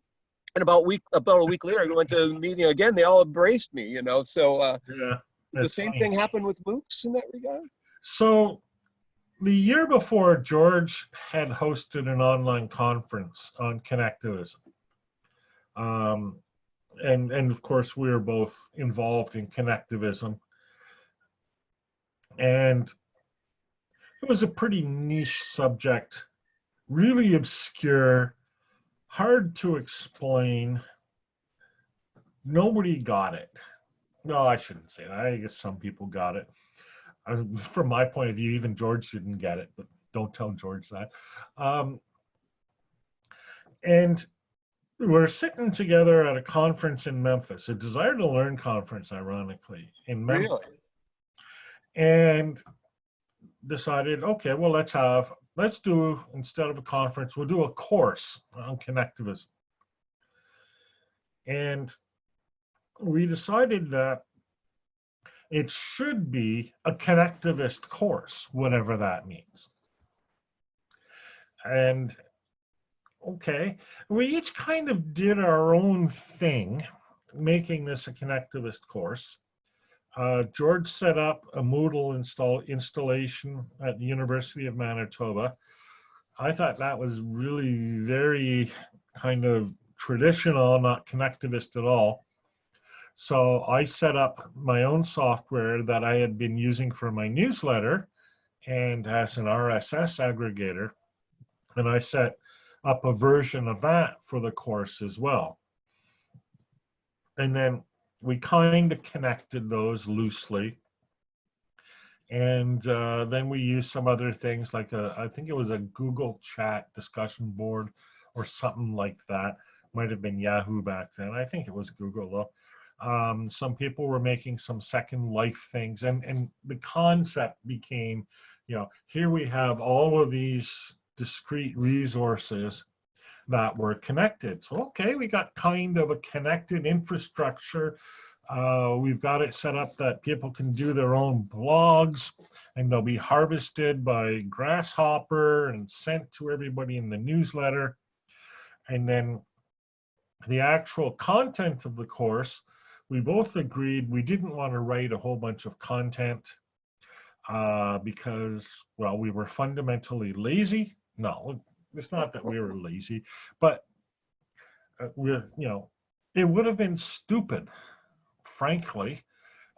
And about a week later, I went to the meeting again. They all embraced me, you know. So Yeah, the that's same funny. thing happened with MOOCs in that regard. So the year before, George had hosted an online conference on connectivism. And of course, we were both involved in connectivism. And it was a pretty niche subject, really obscure, hard to explain. Nobody got it. No, I shouldn't say that. I guess some people got it. From my point of view, even George didn't get it, but don't tell George that. And we're sitting together at a conference in Memphis, a Desire to Learn conference, ironically, in Memphis. Really? And decided, okay, well, let's do, instead of a conference, we'll do a course on connectivism. And we decided that it should be a connectivist course, whatever that means. And okay, we each kind of did our own thing, making this a connectivist course. George set up a Moodle installation at the University of Manitoba. I thought that was really very kind of traditional, not connectivist at all. So I set up my own software that I had been using for my newsletter and as an RSS aggregator. And I set up a version of that for the course as well. And then we kind of connected those loosely. And then we used some other things like I think it was a Google chat discussion board or something like that. Might have been Yahoo back then. I think it was Google though. Some people were making some Second Life things, and the concept became, you know, here we have all of these discrete resources that were connected. So, okay, we got kind of a connected infrastructure. We've got it set up that people can do their own blogs, and they'll be harvested by Grasshopper and sent to everybody in the newsletter. And then the actual content of the course, we both agreed we didn't want to write a whole bunch of content because, well, we were fundamentally lazy. No, it's not that we were lazy, but you know, it would have been stupid, frankly,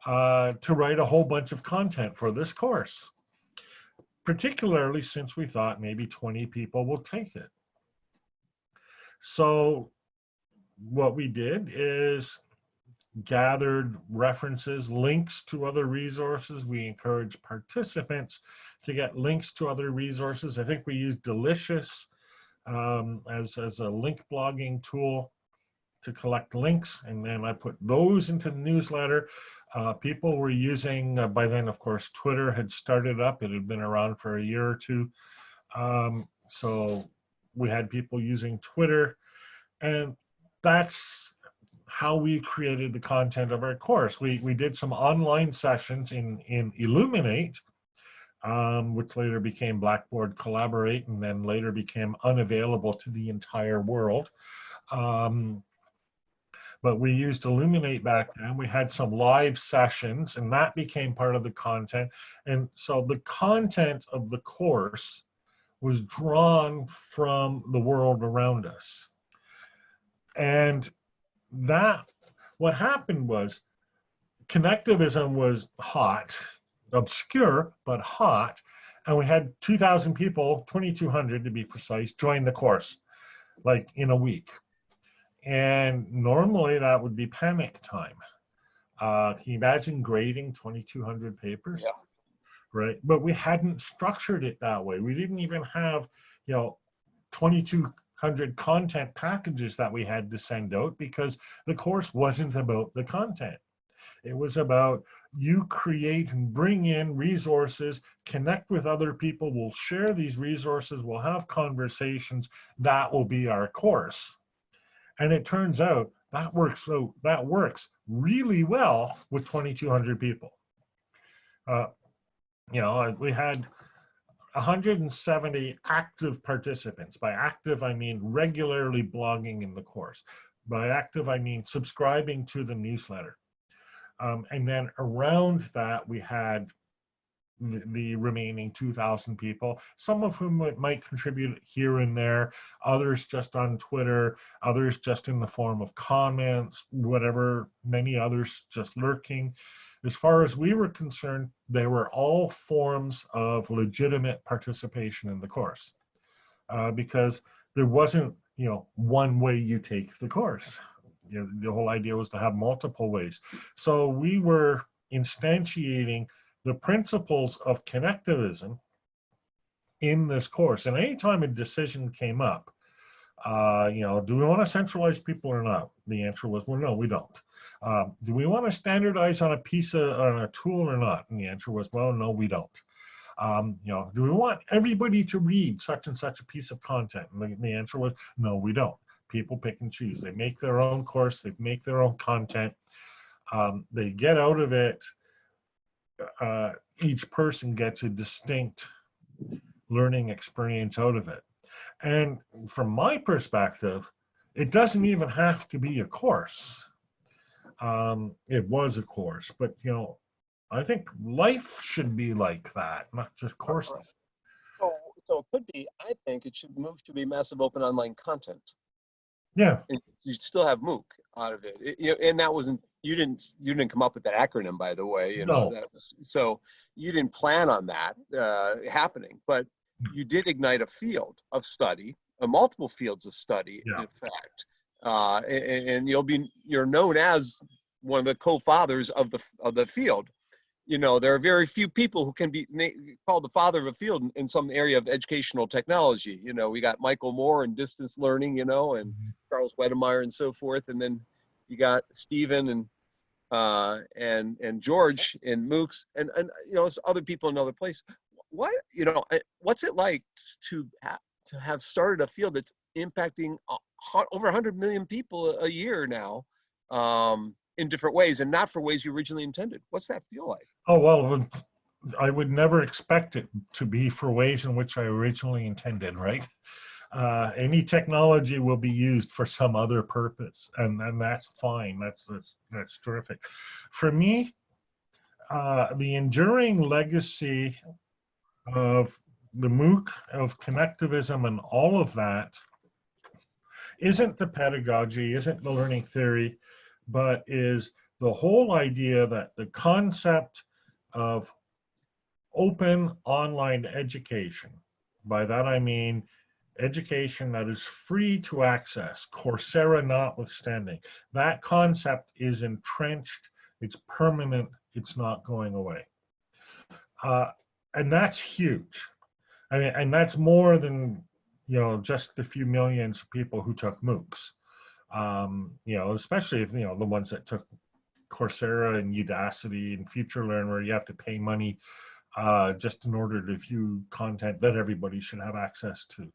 to write a whole bunch of content for this course, particularly since we thought maybe 20 people will take it. So what we did is gathered references, links to other resources. We encourage participants to get links to other resources. I think we used Delicious as a link blogging tool to collect links, and then I put those into the newsletter. People were using, by then, of course, Twitter had started up. It had been around for a year or two. So we had people using Twitter, and that's how we created the content of our course. We did some online sessions in Illuminate, which later became Blackboard Collaborate, and then later became unavailable to the entire world. But we used Illuminate back then. We had some live sessions, and that became part of the content. And so the content of the course was drawn from the world around us. And that, what happened was, connectivism was hot, obscure, but hot. And we had 2,000 people, 2,200 to be precise, join the course, like in a week. And normally that would be panic time. Can you imagine grading 2,200 papers? Yeah. Right? But we hadn't structured it that way. We didn't even have, 2,200 content packages that we had to send out because the course wasn't about the content. It was about you create and bring in resources, connect with other people, we'll share these resources, we'll have conversations. That will be our course. And it turns out that works really well with 2,200 people. We had 170 active participants. By active, I mean regularly blogging in the course. By active, I mean subscribing to the newsletter. And then around that, we had the remaining 2,000 people, some of whom might contribute here and there, others just on Twitter, others just in the form of comments, whatever, many others just lurking. As far as we were concerned, they were all forms of legitimate participation in the course, because there wasn't, one way you take the course. The whole idea was to have multiple ways. So we were instantiating the principles of connectivism in this course. And anytime a decision came up, do we want to centralize people or not? The answer was, well, no, we don't. Do we want to standardize on a tool or not? And the answer was, well, no, we don't. Do we want everybody to read such and such a piece of content? And the answer was, no, we don't. People pick and choose. They make their own course. They make their own content. They get out of it. Each person gets a distinct learning experience out of it. And from my perspective, it doesn't even have to be a course. It was a course, but I think life should be like that, not just courses. So it could be, I think it should move to be massive open online content. Yeah. And you still have MOOC out of it. And that wasn't, you didn't come up with that acronym, by the way, No. that was, so you didn't plan on that happening, but you did ignite a field of study, multiple fields of study, Yeah. in fact. And you're known as one of the co-fathers of the field. There are very few people who can be called the father of a field in some area of educational technology. We got Michael Moore in distance learning, and Charles Wedemeyer and so forth. And then you got Stephen and George in MOOCs and other people in other places. What's it like to have started a field that's impacting over 100 million people a year now, in different ways, and not for ways you originally intended? What's that feel like? Oh, well, I would never expect it to be for ways in which I originally intended, right? Any technology will be used for some other purpose, and that's fine. That's terrific. For me, the enduring legacy of the MOOC, of connectivism and all of that isn't the pedagogy, isn't the learning theory, but is the whole idea that the concept of open online education, by that I mean education that is free to access, Coursera notwithstanding, that concept is entrenched, it's permanent, it's not going away. And that's huge. And that's more than, just the few millions of people who took MOOCs. Especially if, the ones that took Coursera and Udacity and FutureLearn, where you have to pay money just in order to view content that everybody should have access to.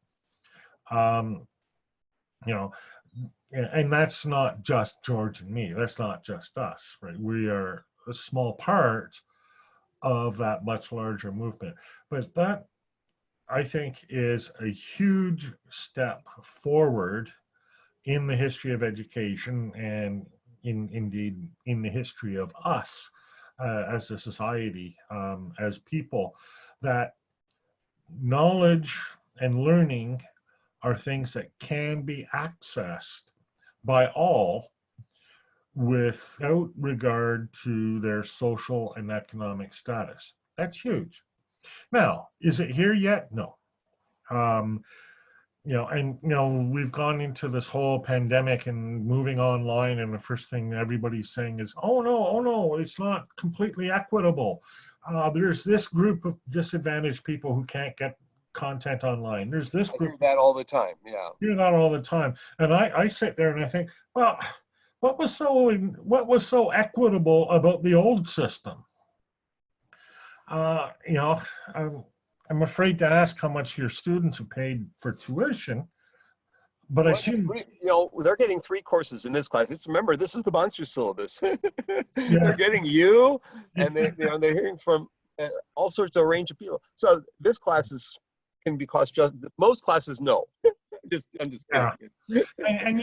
And that's not just George and me. That's not just us, right? We are a small part of that much larger movement. But that, I think, is a huge step forward in the history of education and indeed in the history of us as a society, as people, that knowledge and learning are things that can be accessed by all without regard to their social and economic status. That's huge. Now, is it here yet? No. We've gone into this whole pandemic and moving online, and the first thing everybody's saying is, oh no, it's not completely equitable. There's this group of disadvantaged people who can't get content online. There's this group. I hear that all the time, yeah. Hear that all the time. And I sit there and I think, well, what was so equitable about the old system? I'm afraid to ask how much your students have paid for tuition, but I assume they're getting 3 courses in this class. Remember, this is the monster syllabus. They're getting you, and they're hearing from all sorts of range of people. So this class can be cost just. Most classes, no. I'm just kidding. Yeah. And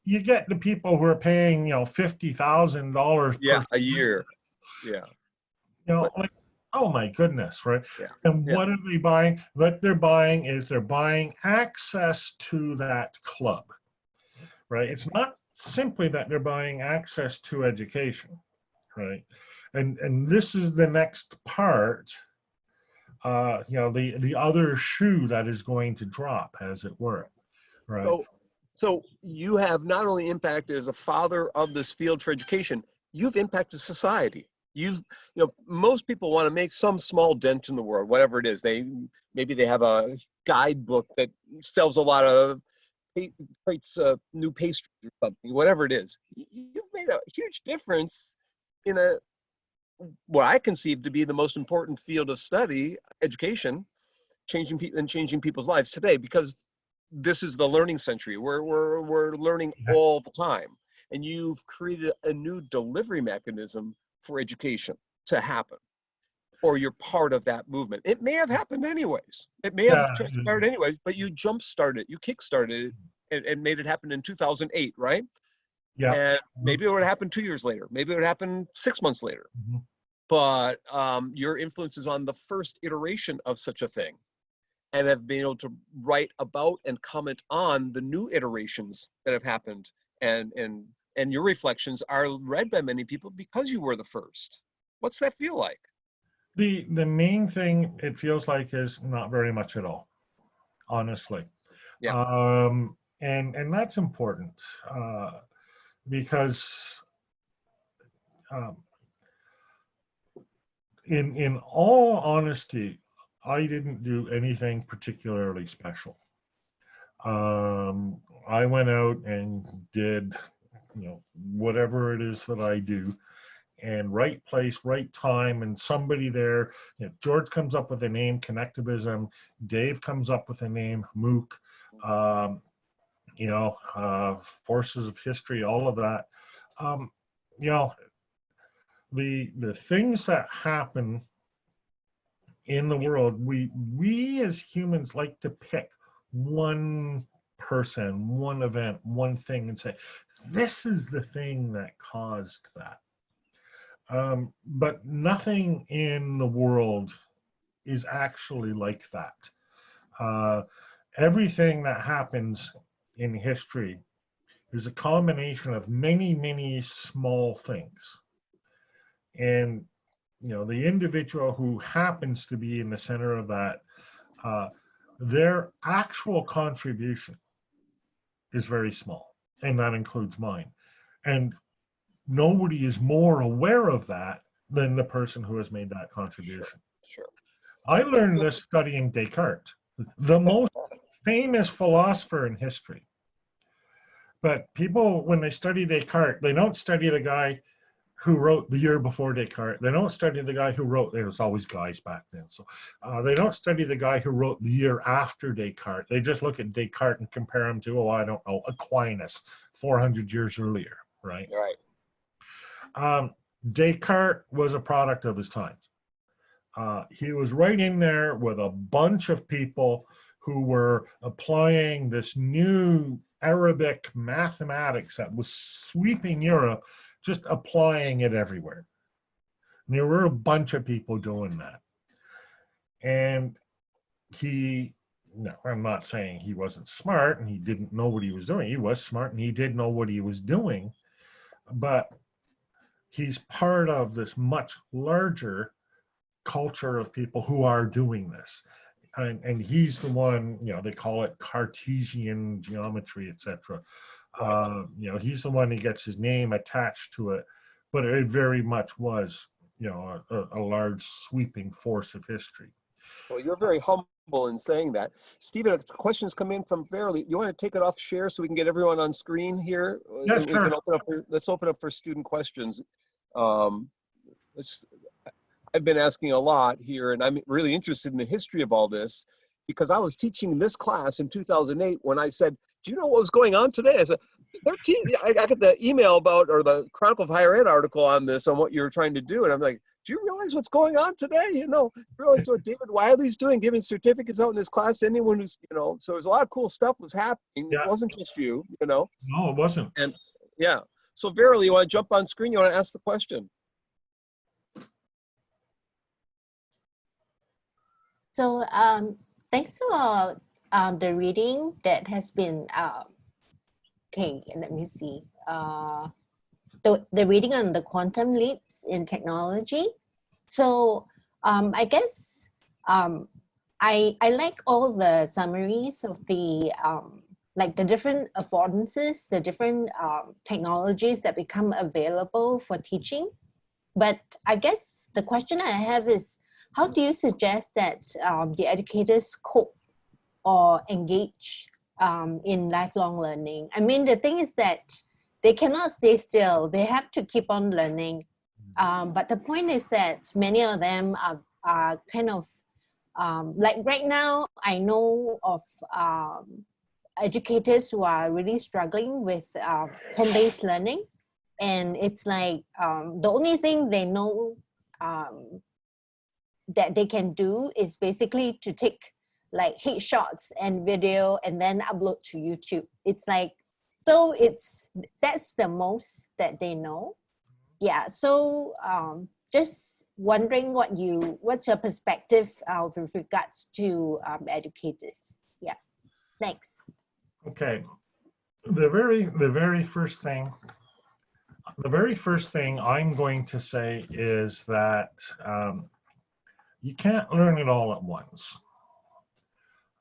you get the people who are paying, $50,000 Yeah, per a year. Yeah. But like, oh my goodness, right? yeah. And Yeah. what are they buying? What they're buying is they're buying access to that club, right? It's not simply that they're buying access to education, right? And this is the next part, the other shoe that is going to drop, as it were, right? So you have not only impacted as a father of this field for education, you've impacted society. Most people want to make some small dent in the world, whatever it is. Maybe they have a guidebook that sells a lot of creates new pastries or something, whatever it is. You've made a huge difference in what I conceive to be the most important field of study, education, changing people's lives today, because this is the learning century. We're learning all the time, and you've created a new delivery mechanism for education to happen, or you're part of that movement. It may have happened anyways. It may have transpired anyways, but you jump-started it, you kick-started it, and made it happen in 2008, right? Yeah. And maybe it would happen 2 years later. Maybe it would happen 6 months later. Mm-hmm. But your influence is on the first iteration of such a thing, and have been able to write about and comment on the new iterations that have happened, and your reflections are read by many people because you were the first. What's that feel like? The main thing it feels like is not very much at all, honestly. Yeah. And that's important, because in all honesty, I didn't do anything particularly special. I went out and did, whatever it is that I do, and right place, right time, and somebody there. George comes up with a name, connectivism. Dave comes up with a name, MOOC. Forces of history, all of that. The things that happen in the world, we as humans like to pick one person, one event, one thing, and say, this is the thing that caused that. But nothing in the world is actually like that. Everything that happens in history is a combination of many, many small things. And, the individual who happens to be in the center of that, their actual contribution is very small, and that includes mine. And nobody is more aware of that than the person who has made that contribution. Sure. I learned this studying Descartes, the most famous philosopher in history. But people, when they study Descartes, they don't study the guy who wrote the year before Descartes. They don't study the guy who wrote, there was always guys back then. So they don't study the guy who wrote the year after Descartes. They just look at Descartes and compare him to, Aquinas, 400 years earlier, right? Right. Descartes was a product of his times. He was right in there with a bunch of people who were applying this new Arabic mathematics that was sweeping Europe, just applying it everywhere. And there were a bunch of people doing that. And I'm not saying he wasn't smart and he didn't know what he was doing. He was smart and he did know what he was doing, but he's part of this much larger culture of people who are doing this. And he's the one, they call it Cartesian geometry, etc. He's the one who gets his name attached to it, but it very much was, a large sweeping force of history. Well, you're very humble in saying that. Stephen, questions come in from Verily. You want to take it off share so we can get everyone on screen here? Yes, sure. Let's open up for student questions. I've been asking a lot here, and I'm really interested in the history of all this, because I was teaching this class in 2008 when I said, do you know what was going on today? I said, 13, I got the email about, or the Chronicle of Higher Ed article on this, on what you're trying to do. And I'm like, do you realize what's going on today? You know, realize what David Wiley's doing, giving certificates out in his class to anyone who's, you know, so there's a lot of cool stuff was happening. Yeah. It wasn't just you, you know. No, it wasn't. And yeah. So Verily, you want to jump on screen? You want to ask the question? So thanks for the reading that has been okay, let me see. The reading on the quantum leaps in technology. So I guess I like all the summaries of the like the different affordances, the different technologies that become available for teaching. But I guess the question I have is, how do you suggest that the educators cope or engage in lifelong learning? I mean, the thing is that they cannot stay still. They have to keep on learning. But the point is that many of them are kind of, like right now, I know of educators who are really struggling with home-based learning. And it's like the only thing they know that they can do is basically to take like headshots and video and then upload to YouTube. It's like, so that's the most that they know. Yeah, so just wondering what's your perspective with regards to educators? Yeah, thanks. Okay, the very first thing I'm going to say is that you can't learn it all at once.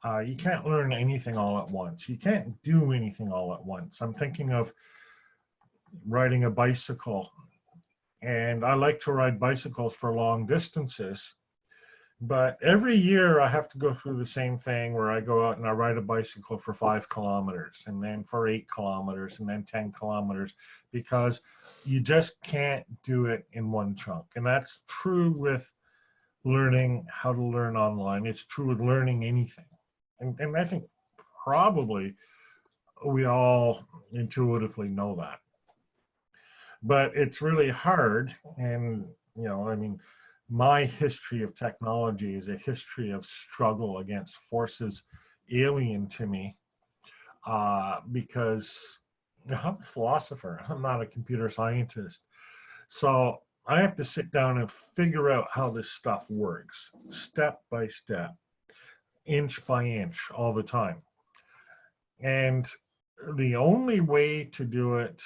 You can't learn anything all at once. You can't do anything all at once. I'm thinking of riding a bicycle, and I like to ride bicycles for long distances. But every year I have to go through the same thing where I go out and I ride a bicycle for 5 kilometers and then for 8 kilometers and then 10 kilometers, because you just can't do it in one chunk. And that's true with learning how to learn online. It's true with learning anything. And I think probably we all intuitively know that. But it's really hard. And, you know, I mean, my history of technology is a history of struggle against forces alien to me, because I'm a philosopher. I'm not a computer scientist. So I have to sit down and figure out how this stuff works, step by step, inch by inch, all the time. And the only way to do it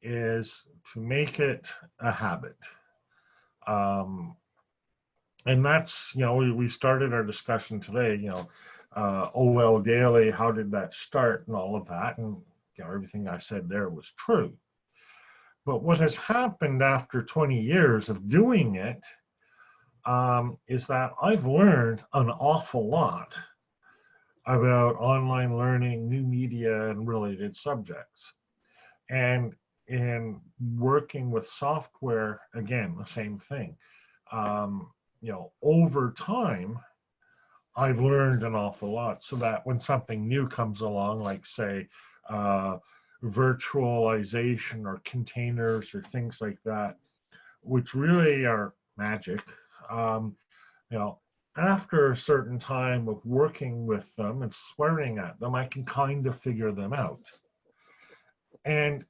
is to make it a habit. And that's, you know, we started our discussion today, you know, OL Daily, how did that start and all of that. And, you know, everything I said there was true. But what has happened after 20 years of doing it is that I've learned an awful lot about online learning, new media, and related subjects. And in working with software, again, the same thing. You know, over time, I've learned an awful lot, so that when something new comes along, like say virtualization or containers or things like that, which really are magic, you know, after a certain time of working with them and swearing at them, I can kind of figure them out. And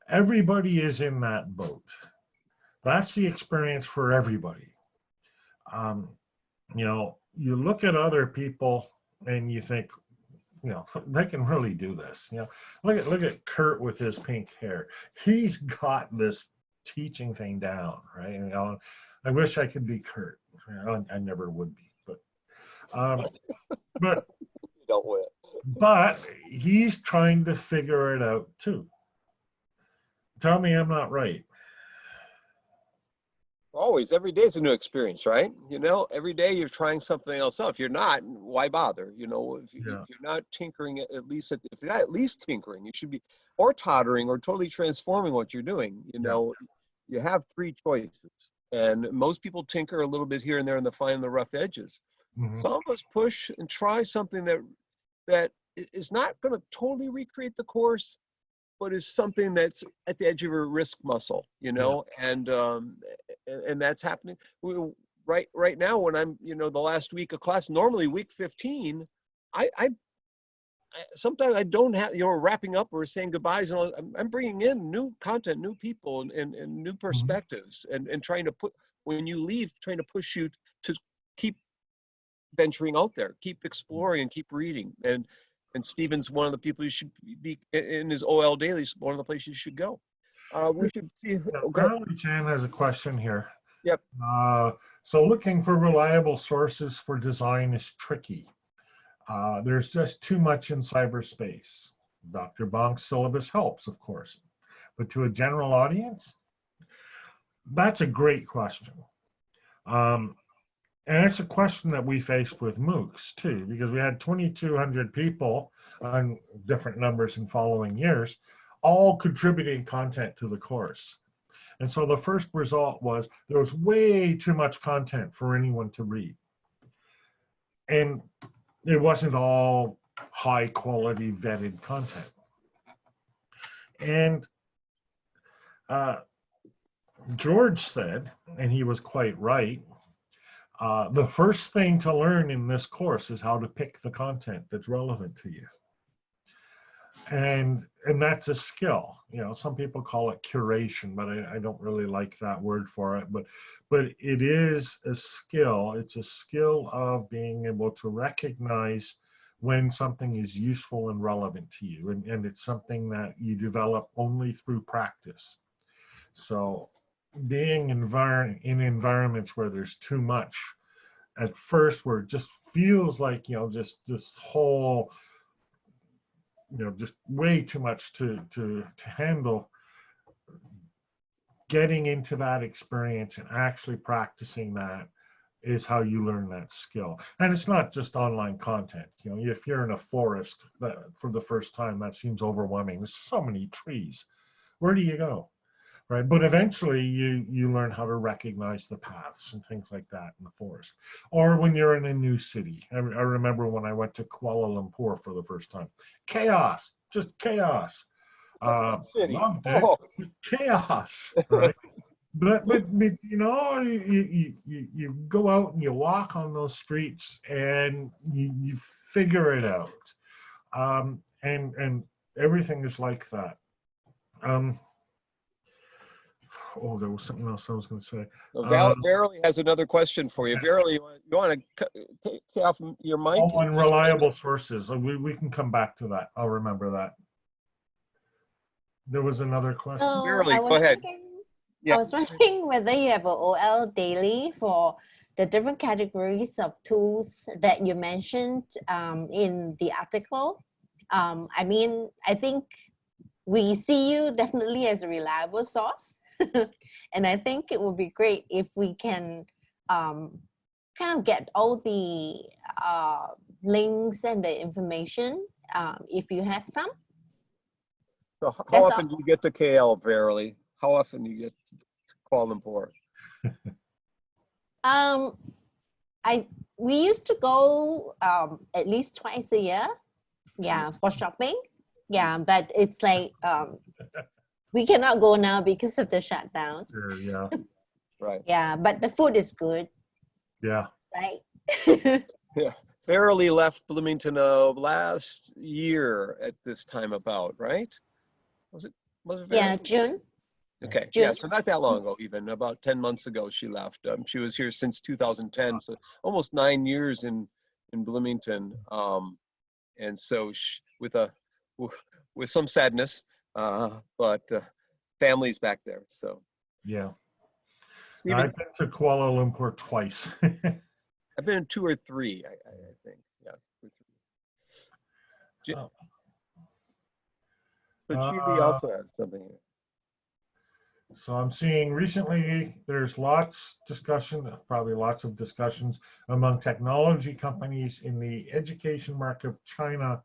everybody is in that boat. That's the experience for everybody. You know, you look at other people and you think, you know, they can really do this. You know, look at Kurt with his pink hair. He's got this teaching thing down, right? You know, I wish I could be Kurt. You know, I never would be, but Don't win. but he's trying to figure it out too. Tell me I'm not right. Always, every day is a new experience, right? You know, every day you're trying something else out. If you're not, why bother? You know, if you're not tinkering, if you're not at least tinkering, you should be, or tottering, or totally transforming what you're doing. You know, you have 3 choices, and most people tinker a little bit here and there and find the rough edges. Mm-hmm. Some of us push and try something that is not going to totally recreate the course, but is something that's at the edge of your risk muscle, you know, and that's happening. Right now, when I'm, you know, the last week of class, normally week 15, I sometimes I don't have, you know, wrapping up or saying goodbyes, and all, I'm bringing in new content, new people, and new perspectives, and trying to put, when you leave, trying to push you to keep venturing out there, keep exploring, and keep reading. And Stephen's one of the people you should be in his OL dailies. One of the places you should go. We should see. Apparently, Chan has a question here. Yep. So looking for reliable sources for design is tricky. There's just too much in cyberspace. Dr. Bonk's syllabus helps, of course, but to a general audience, that's a great question. And it's a question that we faced with MOOCs too, because we had 2,200 people on different numbers in following years, all contributing content to the course. And so the first result was there was way too much content for anyone to read. And it wasn't all high quality vetted content. And George said, and he was quite right, the first thing to learn in this course is how to pick the content that's relevant to you. And that's a skill. You know, some people call it curation, but I don't really like that word for it. But it is a skill. It's a skill of being able to recognize when something is useful and relevant to you. And it's something that you develop only through practice. So being in environments where there's too much at first, where it just feels like, you know, just this whole, you know, just way too much to handle, getting into that experience and actually practicing that is how you learn that skill. And it's not just online content. You know, if you're in a forest for the first time, that seems overwhelming. There's so many trees. Where do you go? Right? But eventually you learn how to recognize the paths and things like that in the forest. Or when you're in a new city. I remember when I went to Kuala Lumpur for the first time. Chaos, just chaos. City. Loved it. Oh. Chaos, right? but you know, you go out and you walk on those streets and you figure it out. And everything is like that. Oh, there was something else I was going to say. Verily has another question for you. Verily, you want to take off your mic? Oh, on reliable sources. We can come back to that. I'll remember that. There was another question. So Verily, I go was ahead. I was wondering whether you have an OL daily for the different categories of tools that you mentioned in the article. I mean, I think we see you definitely as a reliable source. And I think it would be great if we can kind of get all the links and the information if you have some. So how often do you get to KL, Verily? How often do you get to Kuala Lumpur? We used to go at least twice a year, yeah, for shopping. Yeah, but it's like we cannot go now because of the shutdown. Sure, yeah. Right. Yeah, but the food is good. Yeah. Right. Yeah. Verily left Bloomington last year at this time about, right? Was it Verily? Yeah, June. Okay. June. Yeah, so not that long ago, even about 10 months ago she left. She was here since 2010, so almost 9 years in Bloomington. And so with some sadness, but family's back there. So Yeah. Stephen, I've been to Kuala Lumpur twice. I've been in 2 or 3, I think. Yeah. 2 or 3. But Julie also has something here. So I'm seeing recently there's lots of discussions among technology companies in the education market of China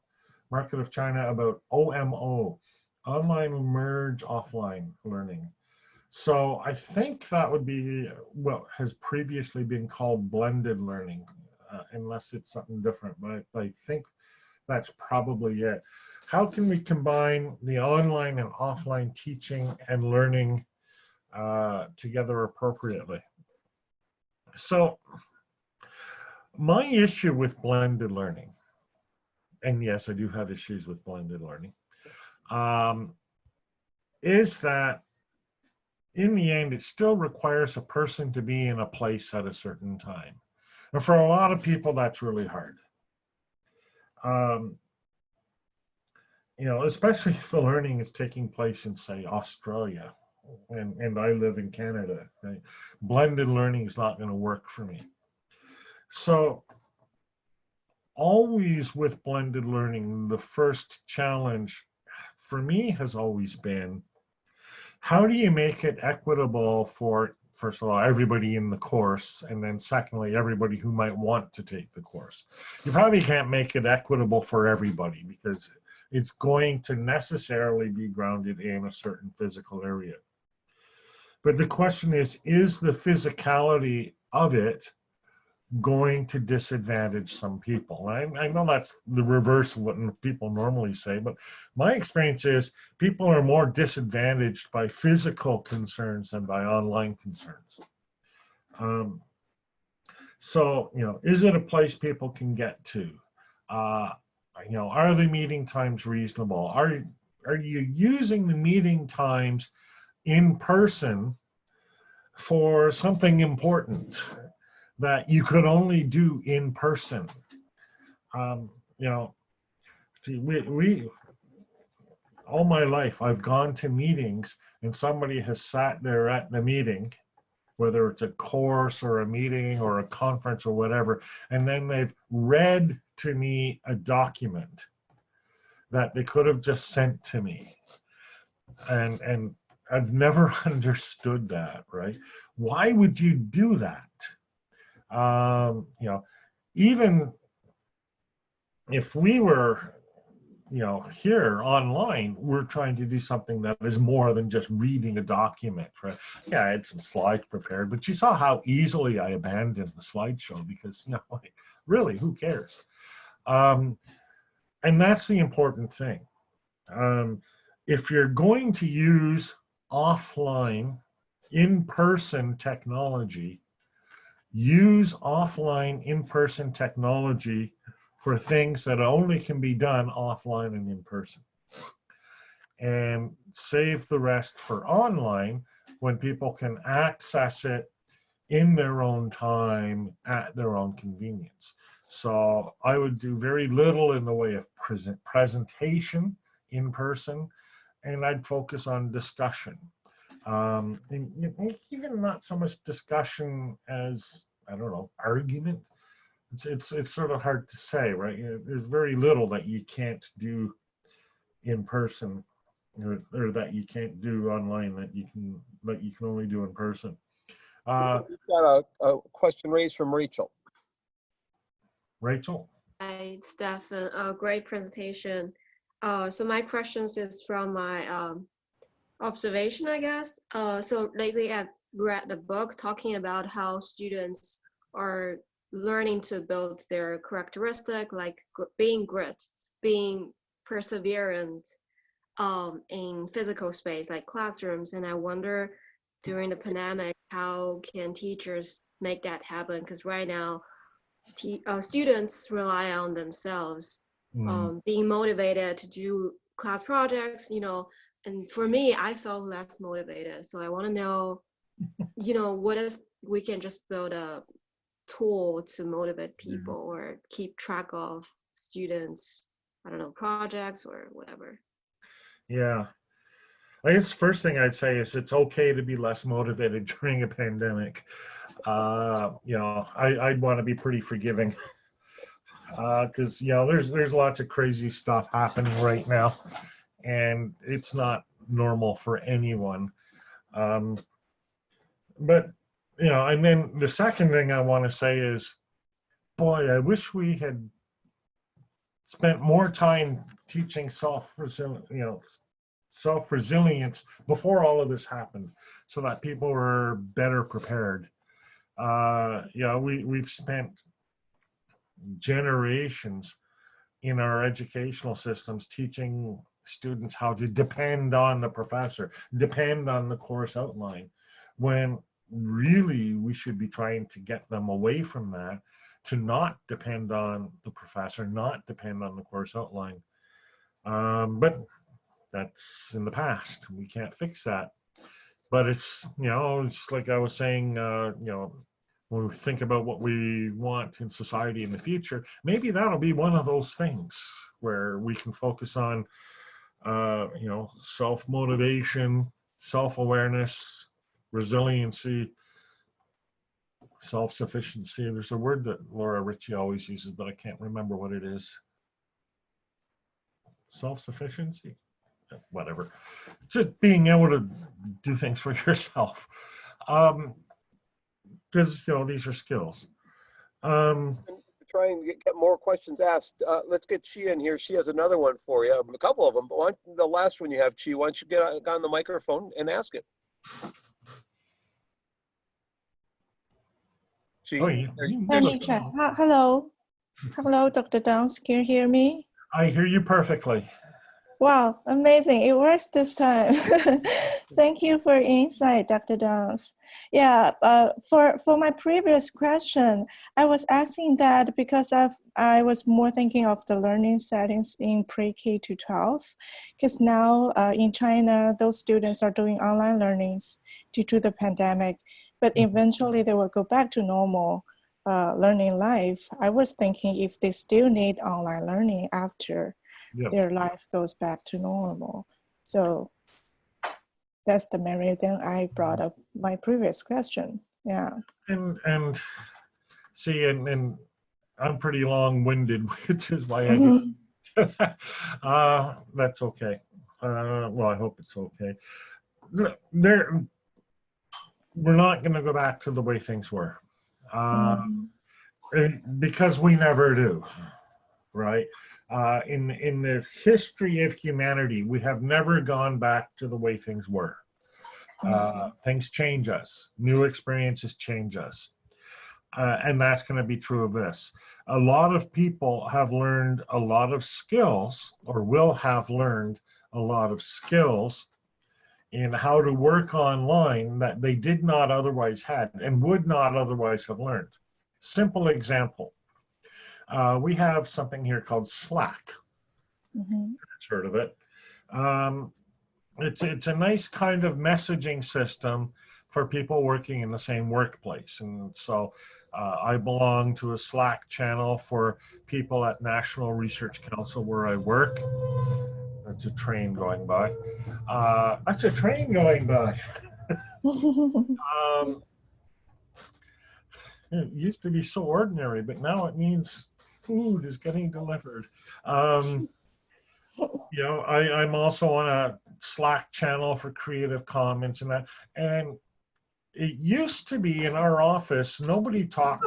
about OMO, online merge offline learning. So I think that would be what has previously been called blended learning, unless it's something different. But I think that's probably it. How can we combine the online and offline teaching and learning together appropriately? So my issue with blended learning, and yes, I do have issues with blended learning, is that in the end, it still requires a person to be in a place at a certain time. And for a lot of people, that's really hard. Especially if the learning is taking place in, say, Australia, and I live in Canada, right? Blended learning is not going to work for me. So always with blended learning, the first challenge for me has always been, how do you make it equitable for, first of all, everybody in the course, and then secondly, everybody who might want to take the course? You probably can't make it equitable for everybody because it's going to necessarily be grounded in a certain physical area. But the question is the physicality of it going to disadvantage some people? I know that's the reverse of what people normally say, but my experience is people are more disadvantaged by physical concerns than by online concerns. So, is it a place people can get to? Are the meeting times reasonable? Are you using the meeting times in person for something important that you could only do in person? We all my life I've gone to meetings and somebody has sat there at the meeting, whether it's a course or a meeting or a conference or whatever, and then they've read to me a document that they could have just sent to me. And I've never understood that, right? Why would you do that? Even if we were, here online, we're trying to do something that is more than just reading a document, right? Yeah, I had some slides prepared, but you saw how easily I abandoned the slideshow because, really, who cares? And that's the important thing. If you're going to use offline, in-person technology, use offline, in-person technology for things that only can be done offline and in person. And save the rest for online when people can access it in their own time at their own convenience. So I would do very little in the way of presentation in person, and I'd focus on discussion. And even not so much discussion as, I don't know, argument. It's sort of hard to say, right? There's very little that you can't do in person, or that you can't do online that you can only do in person. We've got a question raised from Rachel. Rachel? Hi, Stephen. Great presentation. So my questions is from my observation, I guess. So lately I've read a book talking about how students are learning to build their characteristic, like being grit, being perseverant in physical space, like classrooms. And I wonder during the pandemic, how can teachers make that happen? Because right now, students rely on themselves, being motivated to do class projects, and for me, I felt less motivated. So I want to know, what if we can just build a tool to motivate people or keep track of students, I don't know, projects or whatever. Yeah. I guess the first thing I'd say is it's okay to be less motivated during a pandemic. I'd want to be pretty forgiving because, there's lots of crazy stuff happening right now, and it's not normal for anyone. But, and then the second thing I want to say is, boy, I wish we had spent more time teaching self-resilience before all of this happened, so that people were better prepared. We've spent generations in our educational systems teaching students how to depend on the professor, depend on the course outline, when really we should be trying to get them away from that, to not depend on the professor, not depend on the course outline. But that's in the past. We can't fix that. But it's, it's like I was saying, when we think about what we want in society in the future, maybe that'll be one of those things where we can focus on, self-motivation, self-awareness, resiliency, self-sufficiency. There's a word that Laura Ritchie always uses, but I can't remember what it is. Self-sufficiency? Whatever. Just being able to do things for yourself. Because, these are skills. Try and get more questions asked. Let's get Chi in here. She has another one for you, a couple of them, but the last one you have, Chi, why don't you get on the microphone and ask it? Chi? Oh, Let me check. Hello. Hello, Dr. Downes. Can you hear me? I hear you perfectly. Wow, amazing. It works this time. Thank you for your insight, Dr. Downes. Yeah, for my previous question, I was asking that because I was more thinking of the learning settings in pre-K to 12, because now in China, those students are doing online learnings due to the pandemic, but eventually they will go back to normal learning life. I was thinking if they still need online learning after their life goes back to normal. So that's the main reason I brought up my previous question. Yeah. And see, and I'm pretty long-winded, which is why I get that's okay. Well, I hope it's okay. We're not going to go back to the way things were, because we never do, right? In the history of humanity, we have never gone back to the way things were. Things change us. New experiences change us. And that's going to be true of this. A lot of people have learned a lot of skills, or will have learned a lot of skills in how to work online that they did not otherwise have and would not otherwise have learned. Simple example. We have something here called Slack. I've heard of it. It's a nice kind of messaging system for people working in the same workplace. And so I belong to a Slack channel for people at National Research Council where I work. That's a train going by. That's a train going by. It used to be so ordinary, but now it means food is getting delivered. I'm also on a Slack channel for Creative Commons and that. And it used to be in our office, nobody talked,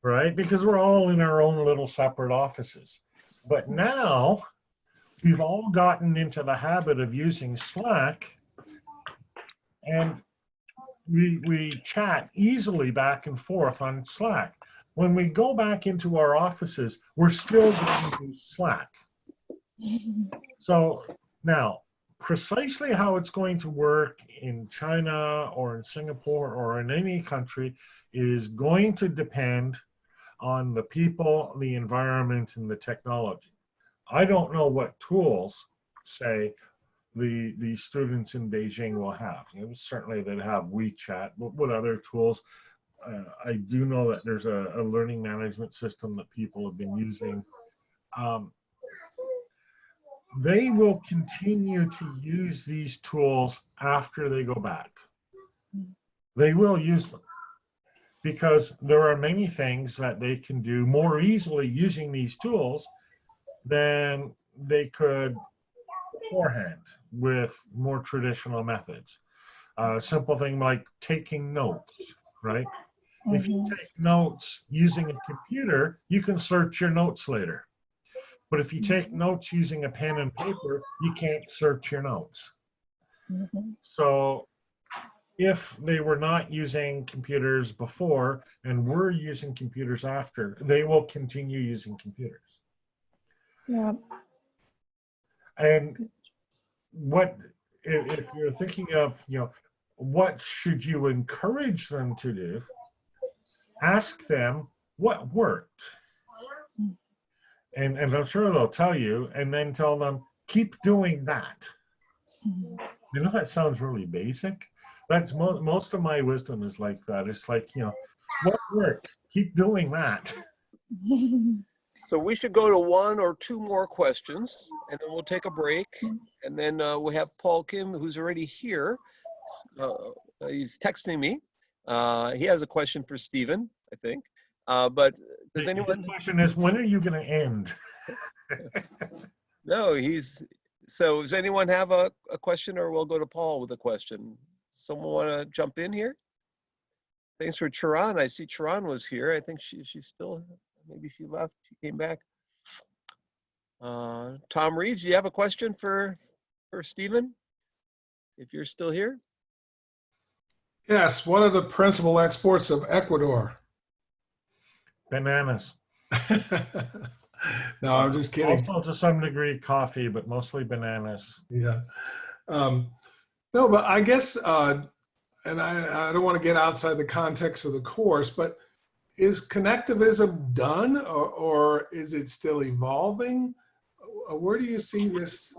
right? Because we're all in our own little separate offices. But now we've all gotten into the habit of using Slack, and we chat easily back and forth on Slack. When we go back into our offices, we're still going to use Slack. So now, precisely how it's going to work in China or in Singapore or in any country is going to depend on the people, the environment, and the technology. I don't know what tools, say, the students in Beijing will have. Certainly they'd have WeChat, but what other tools? I do know that there's a learning management system that people have been using. They will continue to use these tools after they go back. They will use them because there are many things that they can do more easily using these tools than they could beforehand with more traditional methods. Simple thing like taking notes, right? If you take notes using a computer, you can search your notes later. But if you take notes using a pen and paper, you can't search your notes. So if they were not using computers before and were using computers after, they will continue using computers. Yeah. And what, if you're thinking of, what should you encourage them to do? Ask them what worked. And I'm sure they'll tell you, and then tell them, keep doing that. I know that sounds really basic. That's most of my wisdom is like that. It's like, what worked? Keep doing that. So we should go to one or two more questions, and then we'll take a break. And then we'll have Paul Kim, who's already here. He's texting me. He has a question for Stephen, I think. But does anyone? The question is, when are you going to end? No, so does anyone have a question, or we'll go to Paul with a question? Someone want to jump in here? Thanks for Charan. I see Charan was here. I think she's still, maybe she left, she came back. Tom Reeves, you have a question for Stephen? If you're still here? Yes, what are the principal exports of Ecuador? Bananas. No, I'm just kidding. Also to some degree coffee, but mostly bananas. Yeah. No, but I guess, and I don't want to get outside the context of the course, but is connectivism done, or is it still evolving? Where do you see this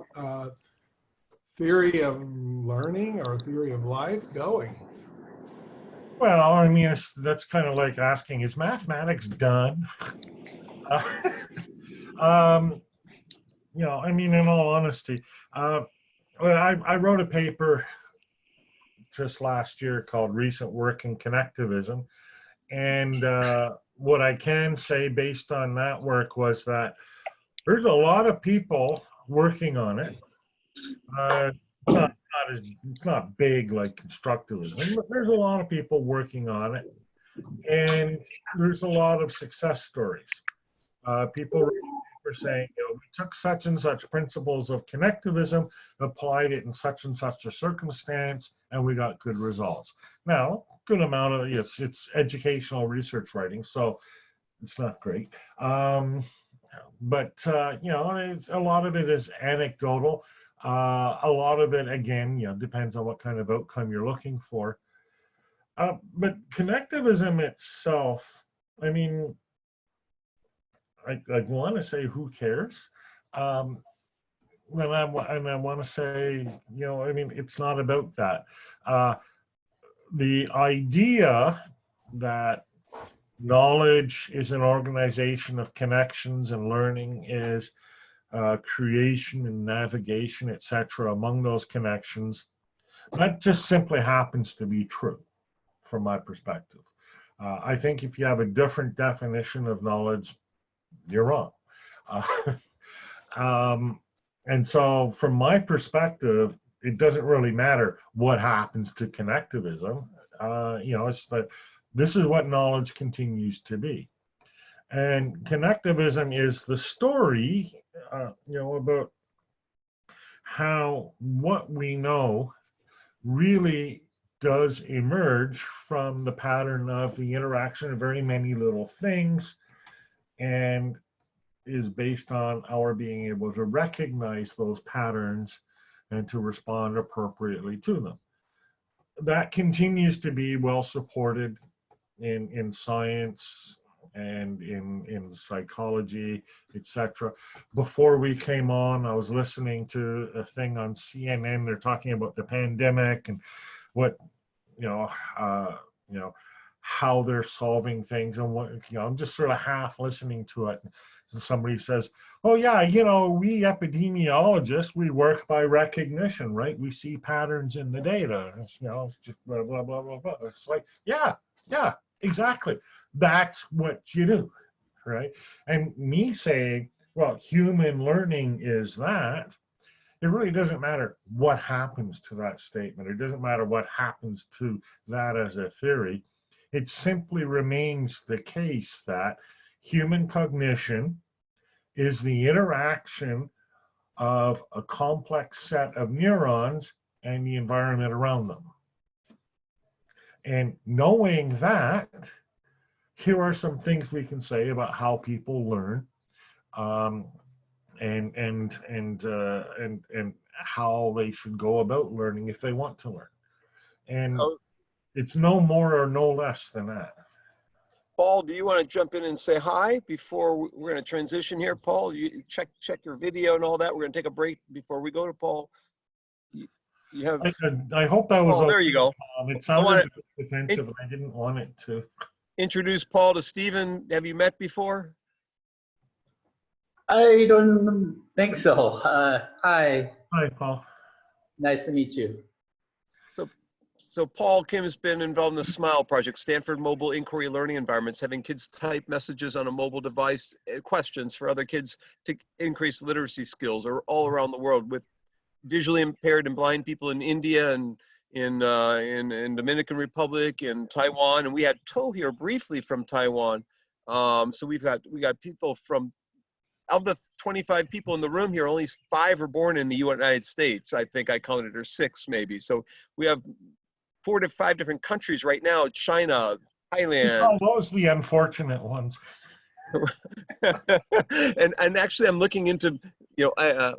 theory of learning or theory of life going? Well, I mean, that's kind of like asking, is mathematics done? I mean, in all honesty, I wrote a paper just last year called Recent Work in Connectivism. And what I can say based on that work was that there's a lot of people working on it. It's not big like constructivism, but there's a lot of people working on it. And there's a lot of success stories. People were saying, we took such and such principles of connectivism, applied it in such and such a circumstance, and we got good results. Now, good amount of it's educational research writing, so it's not great. But it's, a lot of it is anecdotal. A lot of it, again, depends on what kind of outcome you're looking for. But connectivism itself, I mean, I want to say, who cares? And I want to say, I mean, it's not about that. The idea that knowledge is an organization of connections and learning is creation and navigation, etc. among those connections, that just simply happens to be true from my perspective. I think if you have a different definition of knowledge, you're wrong. And so from my perspective, it doesn't really matter what happens to connectivism. It's that this is what knowledge continues to be. And connectivism is the story, about how what we know really does emerge from the pattern of the interaction of very many little things, and is based on our being able to recognize those patterns and to respond appropriately to them. That continues to be well supported in science and in psychology, etc. Before we came on, I was listening to a thing on CNN. They're talking about the pandemic and what, how they're solving things, and what, I'm just sort of half listening to it. And somebody says, oh yeah, we epidemiologists, we work by recognition, right? We see patterns in the data. It's, it's just blah, blah, blah, blah, blah. It's like, yeah, exactly. That's what you do, right? And me saying, well, human learning is that, it really doesn't matter what happens to that statement. It doesn't matter what happens to that as a theory. It simply remains the case that human cognition is the interaction of a complex set of neurons and the environment around them. And knowing that, here are some things we can say about how people learn, and how they should go about learning if they want to learn. And Oh, it's no more or no less than that. Paul, do you want to jump in and say hi before we're going to transition here? Paul, you check your video and all that. We're going to take a break before we go to Paul. You have. I hope that was Oh, there okay. you go. It I want sounded defensive, and I didn't want it to. Introduce Paul to Stephen. Have you met before? I don't think so. Hi, Hi, Paul. nice to meet you. So Paul Kim has been involved in the SMILE project, Stanford Mobile Inquiry Learning Environments, having kids type messages on a mobile device, questions for other kids to increase literacy skills, or all around the world, with visually impaired and blind people in India and in Dominican Republic and Taiwan. And we had To here briefly from Taiwan. So we got people from, of the 25 people in the room here, only 5 are born in the United States. I think I counted, or 6 maybe. So we have 4 to 5 different countries right now: China, Thailand. Oh, those the unfortunate ones. and actually, I'm looking into,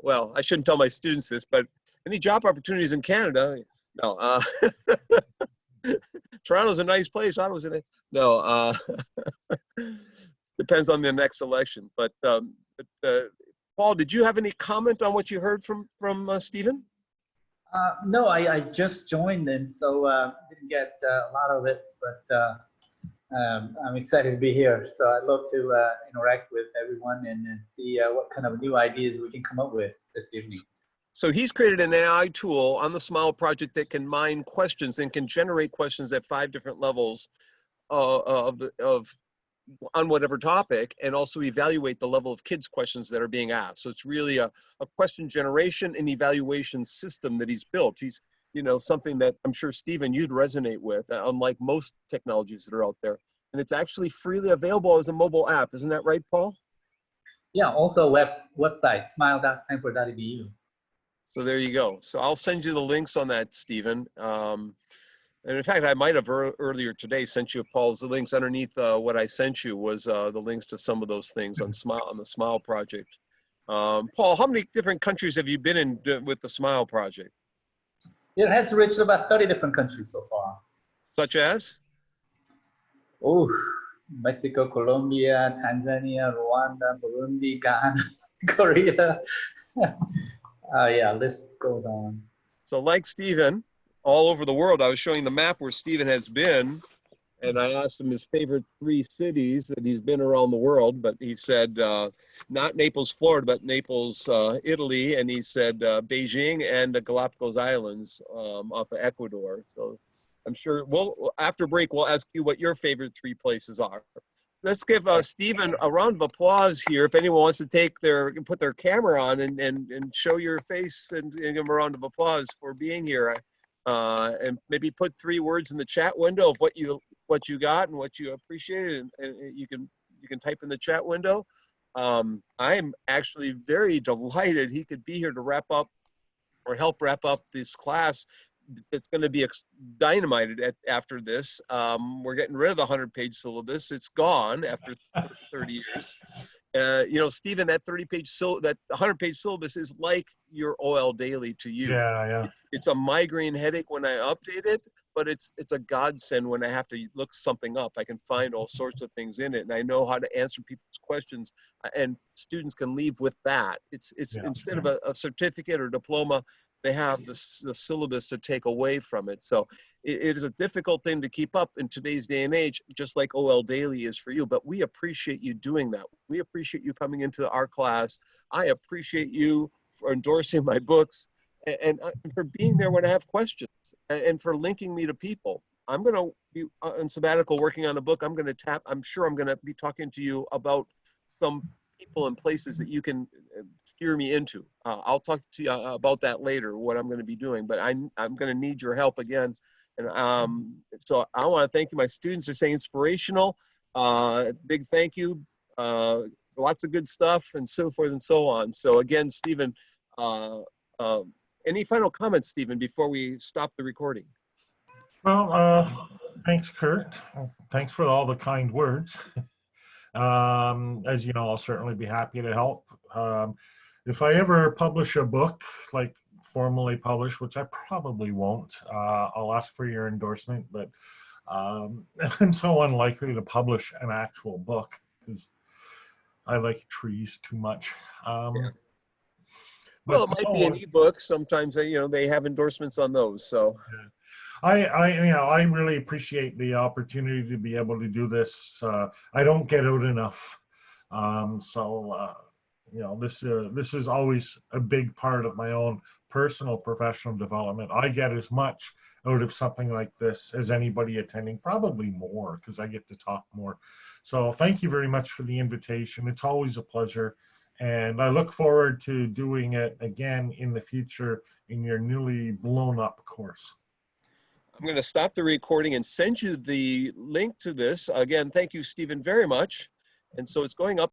well, I shouldn't tell my students this, but any job opportunities in Canada? No. Toronto's a nice place. Ottawa's in it. No. Depends on the next election. But Paul, did you have any comment on what you heard from Stephen? No, I just joined in, so didn't get a lot of it, but I'm excited to be here. So I'd love to interact with everyone and see what kind of new ideas we can come up with this evening. So he's created an AI tool on the SMILE project that can mine questions and can generate questions at 5 different levels on whatever topic, and also evaluate the level of kids' questions that are being asked. So it's really a question generation and evaluation system that he's built. He's, something that I'm sure, Stephen, you'd resonate with, unlike most technologies that are out there. And it's actually freely available as a mobile app. Isn't that right, Paul? Yeah, also website, smile.stanford.edu. So there you go. So I'll send you the links on that, Stephen. And in fact, I might have earlier today sent you, Paul's, the links underneath what I sent you was the links to some of those things on the SMILE project. Paul, how many different countries have you been in with the SMILE project? It has reached about 30 different countries so far. Such as? Oh, Mexico, Colombia, Tanzania, Rwanda, Burundi, Ghana, Korea. Yeah, list goes on. So like Stephen, all over the world, I was showing the map where Stephen has been, and I asked him his favorite 3 cities that he's been around the world, but he said not Naples, Florida, but Naples, Italy, and he said Beijing and the Galapagos Islands off of Ecuador. So I'm sure after break, we'll ask you what your favorite 3 places are. Let's give Stephen a round of applause here. If anyone wants to put their camera on and show your face and give him a round of applause for being here. And maybe put 3 words in the chat window of what you got and what you appreciated, and you can type in the chat window. I'm actually very delighted he could be here to wrap up or help wrap up this class. It's going to be dynamited after this. We're getting rid of the 100-page syllabus. It's gone after 30 years. Stephen, that 100-page syllabus is like your OL Daily to you. Yeah. It's a migraine headache when I update it, but it's a godsend when I have to look something up. I can find all sorts of things in it, and I know how to answer people's questions, and students can leave with that. It's instead of a certificate or diploma, they have the syllabus to take away from it. So it is a difficult thing to keep up in today's day and age, just like OL Daily is for you. But we appreciate you doing that. We appreciate you coming into our class. I appreciate you for endorsing my books and for being there when I have questions and for linking me to people. I'm going to be on sabbatical working on a book. I'm sure I'm going to be talking to you about some people and places that you can steer me into. I'll talk to you about that later, what I'm going to be doing, but I'm going to need your help again. And so I want to thank you. My students are saying inspirational. Big thank you. Lots of good stuff and so forth and so on. So again, Stephen, any final comments, Stephen, before we stop the recording? Well, Thanks, Kurt. Thanks for all the kind words. As you know, I'll certainly be happy to help. If I ever publish a book, like formally publish, which I probably won't, I'll ask for your endorsement, but I'm so unlikely to publish an actual book because I like trees too much. Yeah. But Well, it might be an no, ebook. Sometimes they have endorsements on those. So I really appreciate the opportunity to be able to do this. I don't get out enough. This is always a big part of my own personal professional development. I get as much out of something like this as anybody attending, probably more because I get to talk more. So thank you very much for the invitation. It's always a pleasure. And I look forward to doing it again in the future in your newly blown up course. I'm going to stop the recording and send you the link to this. Again, thank you, Stephen, very much. And so it's going up